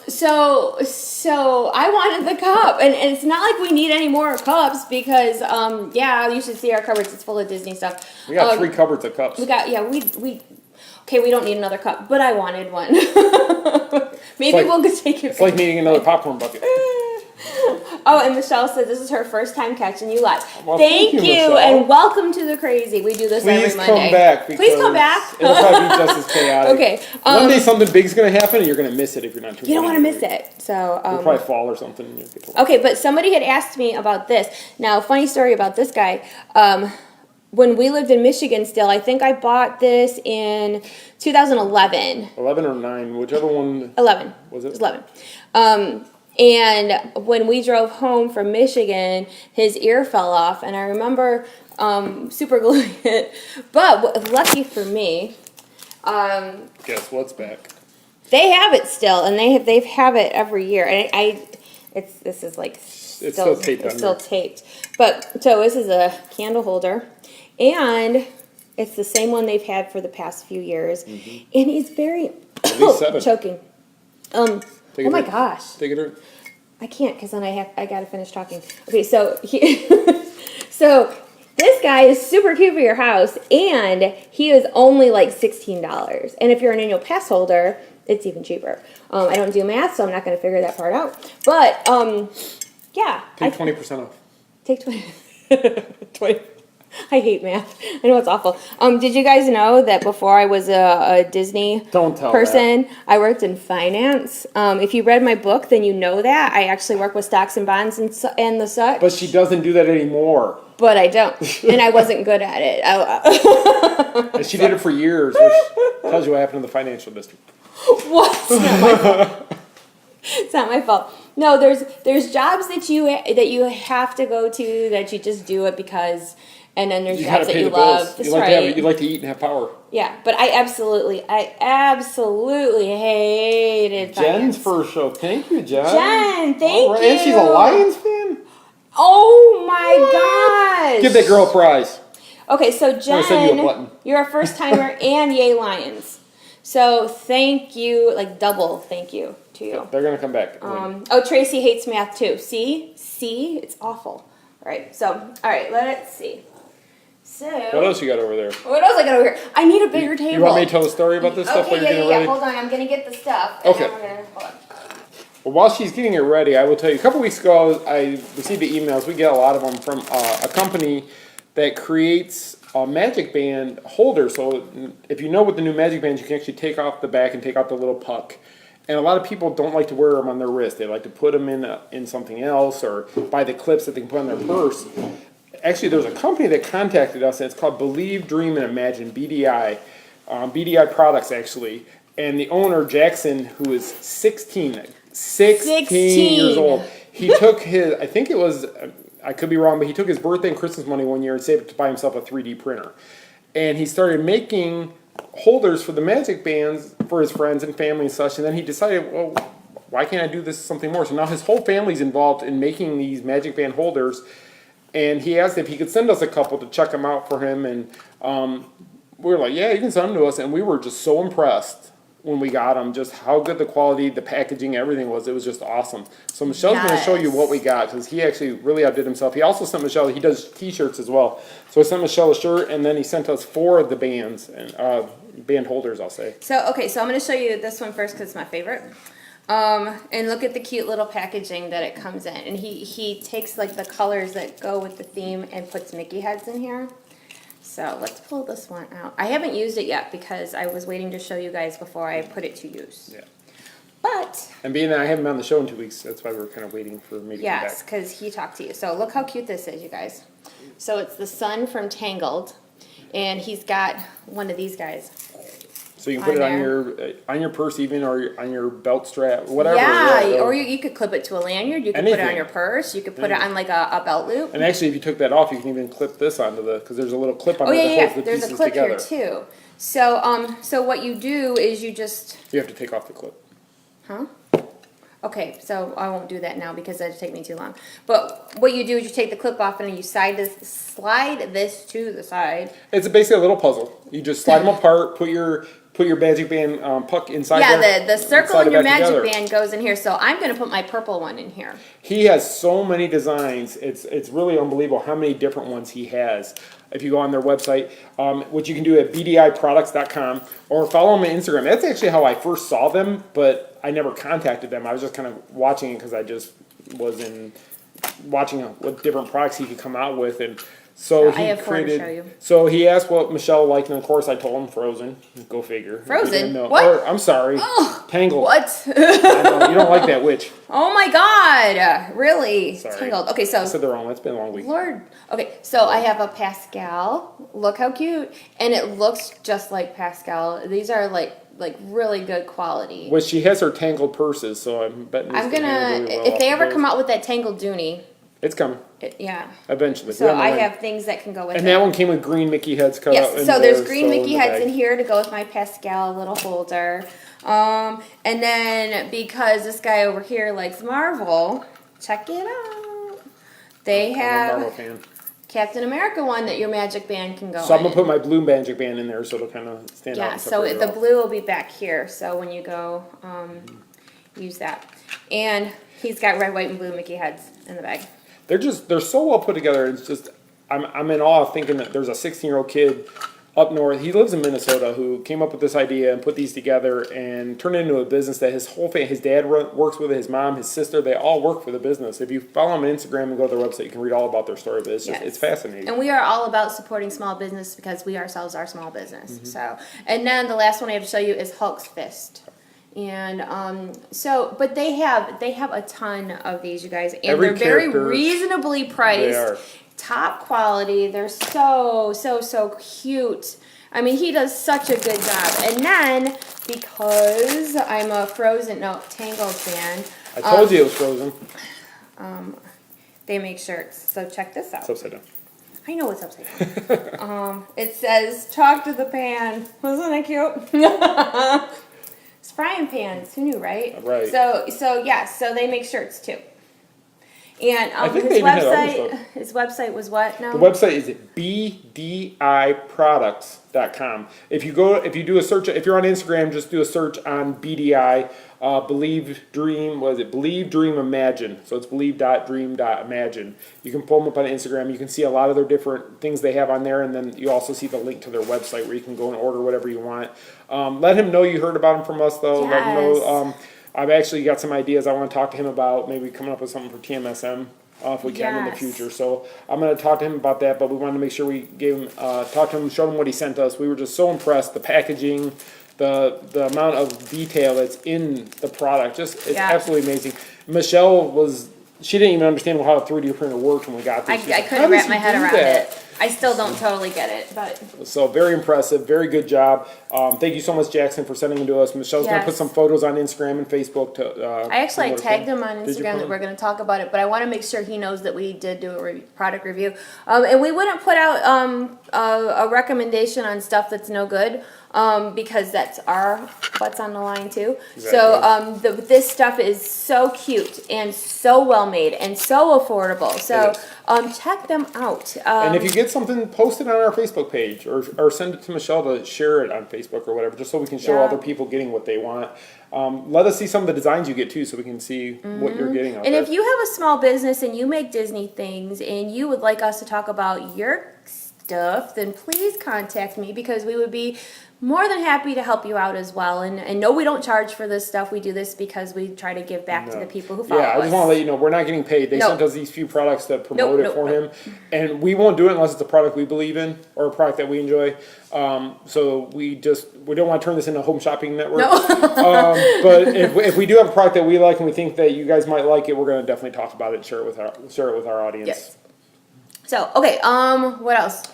So I wanted the cup, and it's not like we need any more cups because you should see our cupboards. It's full of Disney stuff. We got 3 cupboards of cups. We don't need another cup, but I wanted one. Maybe we'll go take it. It's like needing another popcorn bucket. Oh, and Michelle said this is her first time catching you live. Well, thank you, and welcome to the Crazy. We do this every Monday. Please come back. It'll probably be just as chaotic. Okay. One day something big's going to happen, and you're going to miss it if you're not tuning in. You don't want to miss it. So you'll probably fall or something. And you'll get to okay, but somebody had asked me about this. Now, funny story about this guy. When we lived in Michigan still, I think I bought this in 2011. 11 or 9, whichever one. 11. Was it? It was 11. And when we drove home from Michigan, his ear fell off, and I remember super gluing it. But lucky for me, guess what's back? They have it still, and they have it every year. And this is like it's still taped. It's still taped. But so this is a candle holder, and it's the same one they've had for the past few years. Mm-hmm. And he's very choking. Oh my gosh! Take it. I can't because then I gotta finish talking. Okay, so so this guy is super cute for your house, and he is only like $16. And if you're an annual pass holder, it's even cheaper. I don't do math, so I'm not gonna figure that part out. But yeah, take 20% off. Take 20. I hate math. I know it's awful. Did you guys know that before I was a Disney person, I worked in finance? If you read my book, then you know that. I actually work with stocks and bonds and the such. But she doesn't do that anymore. But I don't. And I wasn't good at it. And she did it for years, which tells you what happened in the financial district. What? It's not my fault. It's not my fault. No, there's jobs that you have to go to that you just do it because... And then there's jobs that you love. You like to eat and have power. Yeah, but I absolutely hated finance. Jen's first show. Thank you, Jen. Thank you. And she's a Lions fan? Oh, my gosh. Give that girl a prize. Okay, so Jen, send you a button. You're a first-timer and yay Lions. So thank you, like double thank you to you. Yeah, they're going to come back. Tracy hates math, too. See? It's awful. All right, so, all right, let's see. So, what else you got over there? What else I got over here? I need a bigger table. You want me to tell the story about this stuff while you're getting ready? Hold on, I'm going to get the stuff. Okay. Hold on. Well, while she's getting it ready, I will tell you, a couple weeks ago, I received the emails. We get a lot of them from a company that creates a Magic Band holder. So if you know with the new Magic Bands, you can actually take off the back and take out the little puck. And a lot of people don't like to wear them on their wrist. They like to put them in something else or buy the clips that they can put on their purse. actually, there's a company that contacted us, and it's called Believe, Dream, and Imagine, BDI. BDI Products, actually. And the owner, Jackson, who is 16 years old, he took his, I think it was, I could be wrong, but he took his birthday and Christmas money one year and saved it to buy himself a 3D printer. And he started making holders for the magic bands for his friends and family and such. And then he decided, well, why can't I do this something more? So now his whole family's involved in making these magic band holders. And he asked if he could send us a couple to check them out for him. And we were like, yeah, you can send them to us. And we were just so impressed when we got them, just how good the quality, the packaging, everything was. It was just awesome. So Michelle's going to show you what we got, because he actually really outdid himself. He also sent Michelle, he does t-shirts as well. So he sent Michelle a shirt, and then he sent us 4 of the bands, and band holders, I'll say. So, okay, so I'm going to show you this one first because it's my favorite. And look at the cute little packaging that it comes in. And he takes like the colors that go with the theme and puts Mickey heads in here. So let's pull this one out. I haven't used it yet because I was waiting to show you guys before I put it to use. Yeah. But. And being that I haven't been on the show in 2 weeks, that's why we were kind of waiting for me to come back. Yes, because he talked to you. So look how cute this is, you guys. So it's the sun from Tangled. And he's got one of these guys. So you can put it on your purse even, or on your belt strap, whatever. Yeah, or you could clip it to a lanyard. You could put it on your purse. You could put it on like a belt loop. And actually, if you took that off, you can even clip this onto because there's a little clip on it that holds the There's pieces a clip together. here too. So what you do is you just. You have to take off the clip. Huh? Okay, so I won't do that now because that'd take me too long. But what you do is you take the clip off and you slide this to the side. It's basically a little puzzle. You just slide them apart, put your magic band puck inside. Yeah, the circle in your magic band goes in here. So I'm going to put my purple one in here. He has so many designs. It's really unbelievable how many different ones he has. If you go on their website, which you can do at VDIProducts.com, or follow them on Instagram. That's actually how I first saw them, but I never contacted them. I was just kind of watching it because I just was watching what different products he could come out with, and so I have 4 to show you. So he asked what Michelle liked, and of course I told him Frozen. Go figure. Frozen? What? I'm sorry. Oh, Tangled. What? I know, you don't like that witch. Oh my God! Really? Sorry. Tangled. Okay, so I said the wrong. It's been a long week. Lord. Okay, so I have a Pascal. Look how cute, and it looks just like Pascal. These are like really good quality. Well, she has her Tangled purses, so I'm betting. I'm gonna really if they ever come out with that Tangled Dooney. It's coming. Yeah. Eventually. So I have things that can go with it. And that one came with green Mickey heads cut out. Yes, so there's green Mickey heads in here to go with my Pascal little holder. And then because this guy over here likes Marvel, check it out. They have I'm a Marvel fan. Captain America one that your magic band can go in. So I'm going to put my blue magic band in there so it'll kind of stand out. Yeah, so the blue will be back here. So when you go, use that. And he's got red, white, and blue Mickey heads in the bag. They're so well put together. It's just I'm in awe thinking that there's a 16-year-old kid up north. He lives in Minnesota who came up with this idea and put these together and turned it into a business that his whole family, his dad works with it, his mom, his sister, they all work for the business. If you follow them on Instagram and go to their website, you can read all about their story. But it's just it's fascinating. And we are all about supporting small business because we ourselves are small business. Mm-hmm. So, and then the last one I have to show you is Hulk's Fist. And but they have a ton of these, you guys, and they're very reasonably priced. They are. Top quality. They're so cute. I mean, he does such a good job. And then because I'm a Tangled fan, I told you it was Frozen. They make shirts. So check this out. It's upside down. I know it's upside down. It says "Talk to the Pan." Wasn't that cute? It's frying pans. Who knew, right? Right. So they make shirts too. And his website was what now? The website is BDIProducts.com. If you do a search, if you're on Instagram, just do a search on BDI. Believe, Dream, Believe, Dream, Imagine. So it's believe.dream.imagine. You can pull them up on Instagram. You can see a lot of their different things they have on there, and then you also see the link to their website where you can go and order whatever you want. Let him know you heard about him from us, though. Yes. Let him know. I've actually got some ideas I want to talk to him about, maybe coming up with something for TMSM if we can in the future. So I'm going to talk to him about that, but we wanted to make sure we gave him, talk to him, showed him what he sent us. We were just so impressed. The packaging, the amount of detail that's in the product, it's absolutely amazing. Michelle was she didn't even understand how a 3D printer worked when we got there. I couldn't wrap my head around it. I still don't totally get it, but. So very impressive, very good job. Thank you so much, Jackson, for sending them to us. Michelle's going to put some photos on Instagram and Facebook. I tagged him on Instagram that we're going to talk about it, but I want to make sure he knows that we did do a product review. And we wouldn't put out a recommendation on stuff that's no good. Because that's our butts on the line too. Exactly. So this stuff is so cute and so well made and so affordable. So check them out. And if you get something, post it on our Facebook page or send it to Michelle to share it on Facebook or whatever, just so we can show other people getting what they want. Let us see some of the designs you get too, so we can see what you're getting out there. And if you have a small business and you make Disney things and you would like us to talk about your stuff, then please contact me, because we would be more than happy to help you out as well. And no, we don't charge for this stuff. We do this because we try to give back to the people who follow us. Yeah, I just want to let you know, we're not getting paid. They sent us these few products to promote it for him. And we won't do it unless it's a product we believe in or a product that we enjoy. So we don't want to turn this into a home shopping network. No. But if we do have a product that we like and we think that you guys might like it, we're going to definitely talk about it and share it with our audience. Yes. So, okay, what else?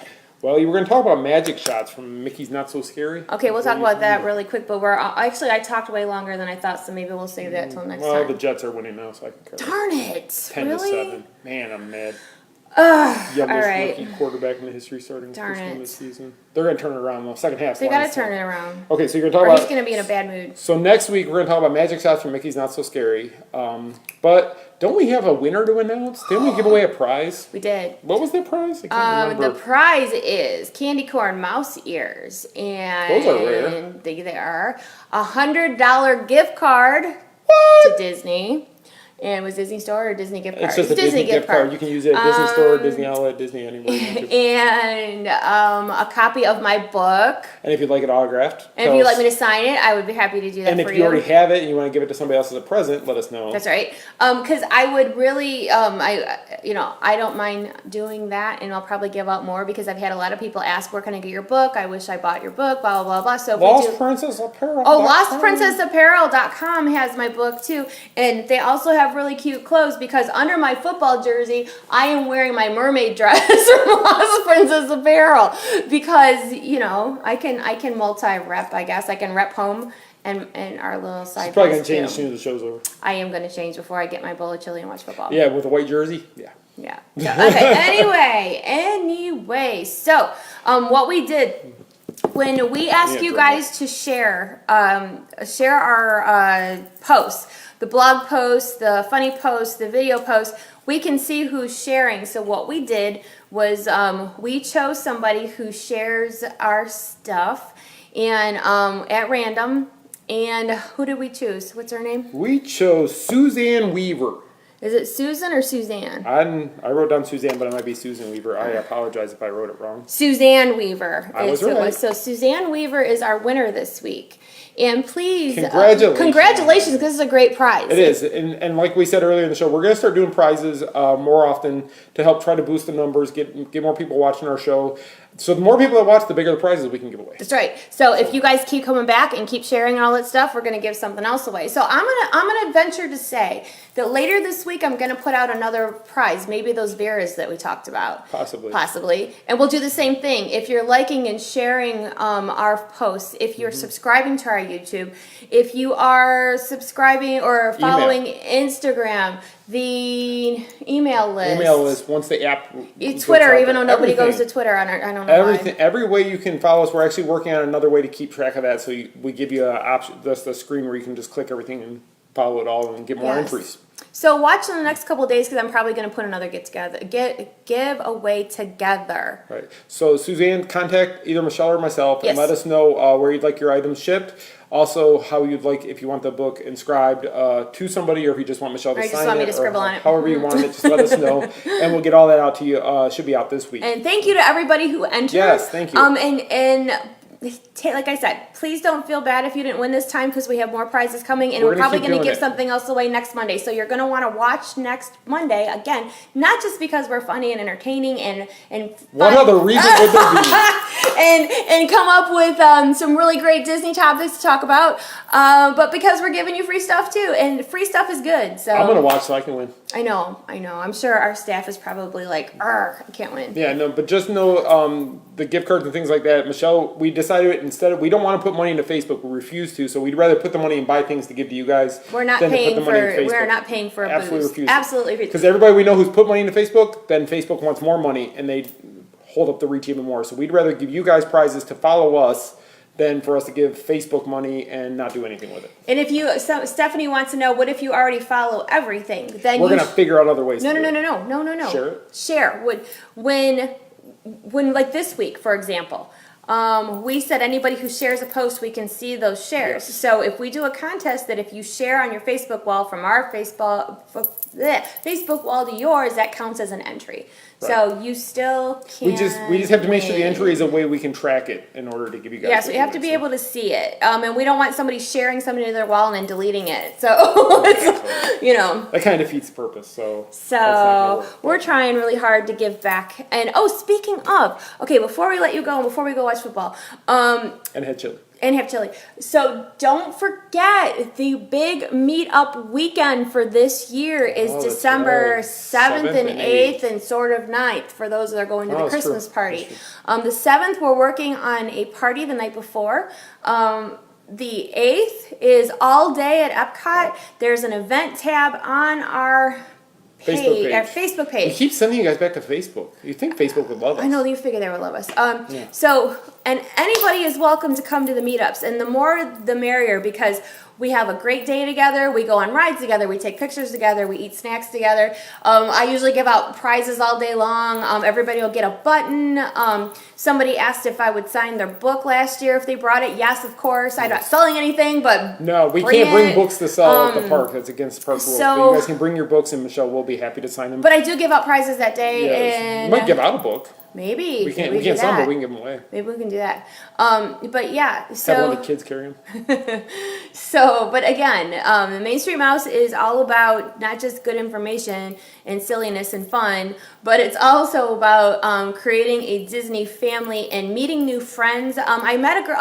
Well, you were going to talk about magic shots from Mickey's Not So Scary. Okay, we'll talk about that really quick, but I talked way longer than I thought, so maybe we'll save that till next time. Well, the Jets are winning now, so I can care. Darn it. 10-7. Man, I'm mad. Youngest rookie quarterback in the history starting this season. They're going to turn it around though. Second half. They got to turn it around. Okay, so you're going to talk about. He's going to be in a bad mood. So next week we're going to talk about magic shots from Mickey's Not So Scary. But don't we have a winner to announce? Didn't we give away a prize? We did. What was the prize? I can't remember. The prize is candy corn mouse ears, and those are rare. They are $100 gift card to Disney. And it was Disney Store or Disney gift card? It's just a Disney gift card. You can use it at Disney Store, Disney Outlet, Disney anywhere. And a copy of my book. And if you'd like it autographed. And if you'd like me to sign it, I would be happy to do that for you. And if you already have it and you want to give it to somebody else as a present, let us know. That's right. Because I would really, I don't mind doing that, and I'll probably give out more because I've had a lot of people ask, where can I get your book? I wish I bought your book, blah, blah, blah, blah. So Lost Princess Apparel. Oh, LostPrincessApparel.com has my book too. And they also have really cute clothes, because under my football jersey I am wearing my mermaid dress from Lost Princess Apparel, because I can multi-rep. I guess I can rep home and our little side. She's probably gonna change as soon as the show's over. I am gonna change before I get my bowl of chili and watch football. Yeah, with a white jersey. Yeah. So, okay. Anyway, so what we did when we asked you guys to share our posts, the blog posts, the funny posts, the video posts, we can see who's sharing. So what we did was we chose somebody who shares our stuff, and at random. And who did we choose? What's her name? We chose Suzanne Weaver. Is it Susan or Suzanne? I wrote down Suzanne, but it might be Susan Weaver. I apologize if I wrote it wrong. Suzanne Weaver. I was right. So Suzanne Weaver is our winner this week. And please, congratulations, because this is a great prize. It is, and like we said earlier in the show, we're going to start doing prizes more often to help try to boost the numbers, get more people watching our show. So the more people that watch, the bigger the prizes we can give away. That's right. So if you guys keep coming back and keep sharing all that stuff, we're going to give something else away. So I'm gonna venture to say that later this week I'm going to put out another prize, maybe those Veras that we talked about. Possibly. And we'll do the same thing. If you're liking and sharing our posts, if you're subscribing to our YouTube, if you are subscribing or following Instagram, the email list. Once the app. Twitter, even though nobody goes to Twitter, I don't know everything. Why. Every way you can follow us, we're actually working on another way to keep track of that. So we give you an option, that's the screen where you can just click everything and follow it all and get more entries. So watch in the next couple of days, because I'm probably going to put another give away together. Right. So Suzanne, contact either Michelle or myself and let us know where you'd like your items shipped. Also, how you'd like, if you want the book inscribed to somebody, or if you just want Michelle to sign it. Or just want me to scribble on it. However you want it, just let us know. And we'll get all that out to you. Should be out this week. And thank you to everybody who entered. Yes, thank you. And like I said, please don't feel bad if you didn't win this time, because we have more prizes coming, and we're probably going to give something else away next Monday. So you're going to want to watch next Monday again, not just because we're funny and entertaining and what other reason would there be? and come up with some really great Disney topics to talk about, but because we're giving you free stuff too, and free stuff is good. So I'm going to watch so I can win. I know. I'm sure our staff is probably like, I can't win. Yeah, no, but just know the gift cards and things like that. Michelle, we decided instead of, we don't want to put money into Facebook. We refuse to, so we'd rather put the money and buy things to give to you guys. We're not than to put paying the money in for. Facebook. We're not paying for a Absolutely boost. refuse. Absolutely refuse. Because everybody we know who's put money into Facebook, then Facebook wants more money, and they hold up the reach even more. So we'd rather give you guys prizes to follow us than for us to give Facebook money and not do anything with it. And if you, so Stephanie wants to know, what if you already follow everything? Then We're gonna figure out other ways. No. to do it. Share it. Share. When like this week, for example, we said anybody who shares a post, we can see those shares. Yes. So if we do a contest that if you share on your Facebook wall from our Facebook wall to yours, that counts as an entry. Right. So you still can. We just have to make sure the entry is a way we can track it in order to give you guys. Yeah, so you have to be able to see it, and we don't want somebody sharing something to their wall and then deleting it. So it's, that kind of defeats the purpose. So that's not gonna work. we're trying really hard to give back. And speaking of, okay, before we let you go and before we go watch football, And head chili. and have chili. So don't forget the big meetup weekend for this year is Oh, that's December right. 7th and 8th and sort of 9th for those that are going to the that's Christmas true. party. That's The 7th, we're working on a party the night before. The 8th is all day at Epcot. There's an event tab on our Facebook our page. Facebook We page. keep sending you guys back to Facebook. You think Facebook would love us? I know, you figure they would love us. Yeah. So, and anybody is welcome to come to the meetups, and the more the merrier, because we have a great day together. We go on rides together. We take pictures together. We eat snacks together. I usually give out prizes all day long. Everybody will get a button. Somebody asked if I would sign their book last year if they brought it. Yes, of course. I'm not selling anything, but No, we bring can't bring it. books to sell at the park. That's against park rules. But so- you guys can bring your books, and Michelle will be happy to sign them. But I do give out prizes that day, Yes. and You might give out a book. maybe We can't do sell them, that. but we can give them away. Maybe we can do that. But yeah, so Have one of the kids carry them. But again, the Main Street Mouse is all about not just good information and silliness and fun, but it's also about creating a Disney family and meeting new friends. I met a girl.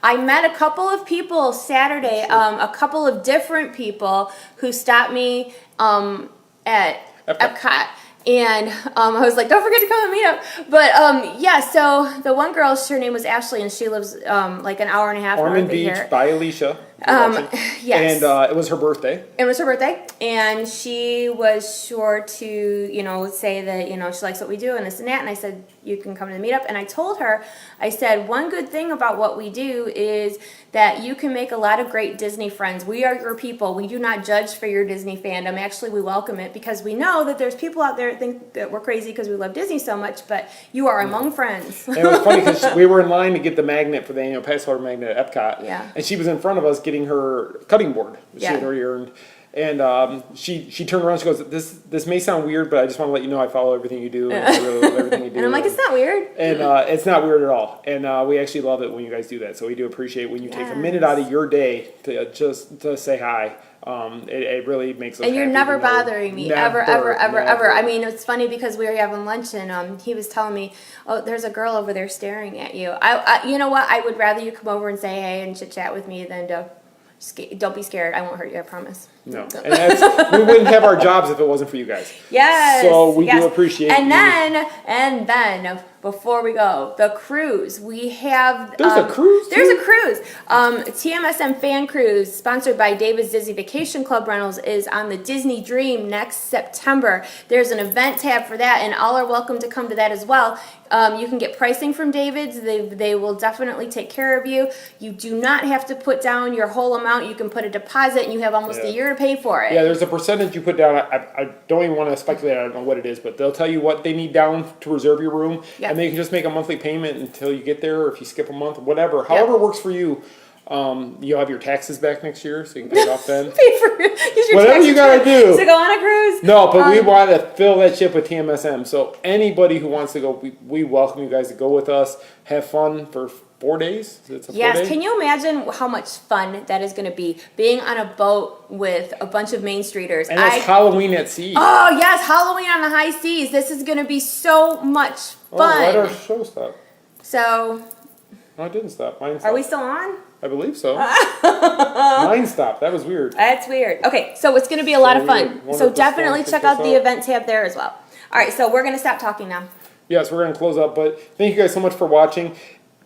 I met a couple of people Saturday. A couple of different people who stopped me at Epcot. And I was like, don't forget to come and meet up. But yeah, so the one girl, her name was Ashley, and she lives like an hour and a half north Ormond of Beach here. by Alicia. Yes. And it was her birthday. It was her birthday, and she was sure to, say that, she likes what we do and this and that. And I said, you can come to the meetup. And I told her, I said, one good thing about what we do is that you can make a lot of great Disney friends. We are your people. We do not judge for your Disney fandom. Actually, we welcome it because we know that there's people out there that think that we're crazy because we love Disney so much, but you are among friends. And it was funny because we were in line to get the magnet for the annual pass holder magnet at Epcot. Yeah. And she was in front of us getting her cutting board. She Yeah. had already earned. And she turned around. She goes, "This may sound weird, but I just want to let you know I follow everything you do, and I really love everything you do." And I'm like, it's not weird. And it's not weird at all. And we actually love it when you guys do that. So we do appreciate when you take a minute out of your day to just to say hi. It really makes us And you're happy never to know. bothering me, ever. I mean, it's funny because we were having lunch and he was telling me, oh, there's a girl over there staring at you. You know what? I would rather you come over and say hey and chit chat with me than to. Don't be scared. I won't hurt you. I promise. No, and we wouldn't have our jobs if it wasn't for you guys. Yes. So we do appreciate. And then before we go, the cruise. We have. There's a cruise. There's a cruise. TMSM Fan Cruise, sponsored by David's Disney Vacation Club Rentals, is on the Disney Dream next September. There's an event tab for that, and all are welcome to come to that as well. You can get pricing from David's. They will definitely take care of you. You do not have to put down your whole amount. You can put a deposit, and you have almost a year to pay for it. Yeah, there's a percentage you put down. I don't even want to speculate. I don't know what it is, but they'll tell you what they need down to reserve your room, and then you can just make a monthly payment until you get there, or if you skip a month, whatever. However works for you. You'll have your taxes back next year, so you can pay it off then. Use your Whatever you gotta do to go on a cruise. No, but we want to fill that ship with TMSM. So anybody who wants to go, we welcome you guys to go with us. Have fun for 4 days. It's a 4 day? Can you imagine how much fun that is going to be? Being on a boat with a bunch of Main Streeters. And it's Halloween at sea. Oh yes, Halloween on the high seas. This is going to be so much fun. Oh, why did our show stop? So. No, it didn't stop. Mine stopped. Are we still on? I believe so. Mine stopped. That was weird. That's weird. Okay, so it's going to be a lot of fun. Wonder So if this definitely phone check picks out the this up. event tab there as well. All right, so we're going to stop talking now. Yes, we're going to close up, but thank you guys so much for watching.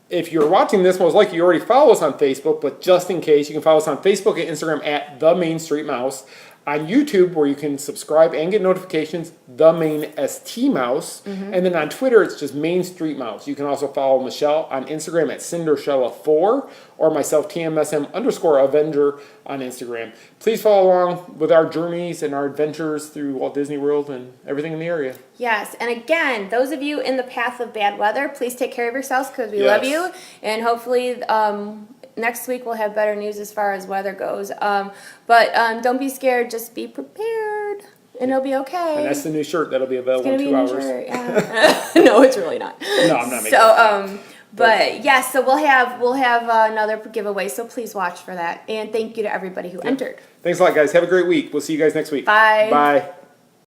If you're watching this, most likely you already follow us on Facebook, but just in case, you can follow us on Facebook and Instagram at The Main Street Mouse. On YouTube, where you can subscribe and get notifications, The Main ST Mouse. And then on Twitter, it's just Main Street Mouse. You can also follow Michelle on Instagram at Cindershella4 or myself, TMSM_Avenger on Instagram. Please follow along with our journeys and our adventures through Walt Disney World and everything in the area. Yes, and again, those of you in the path of bad weather, please take care of yourselves because we love you. And hopefully next week we'll have better news as far as weather goes. But don't be scared, just be prepared. And it'll be okay. And that's the new shirt that'll be available in It's 2 gonna be hours. a new shirt, yeah. No, it's really not. No, I'm not making So, but yes, so we'll have another giveaway. So please watch for that. And thank you to everybody who entered. Thanks a lot, guys. Have a great week. We'll see you guys next week. Bye. Bye.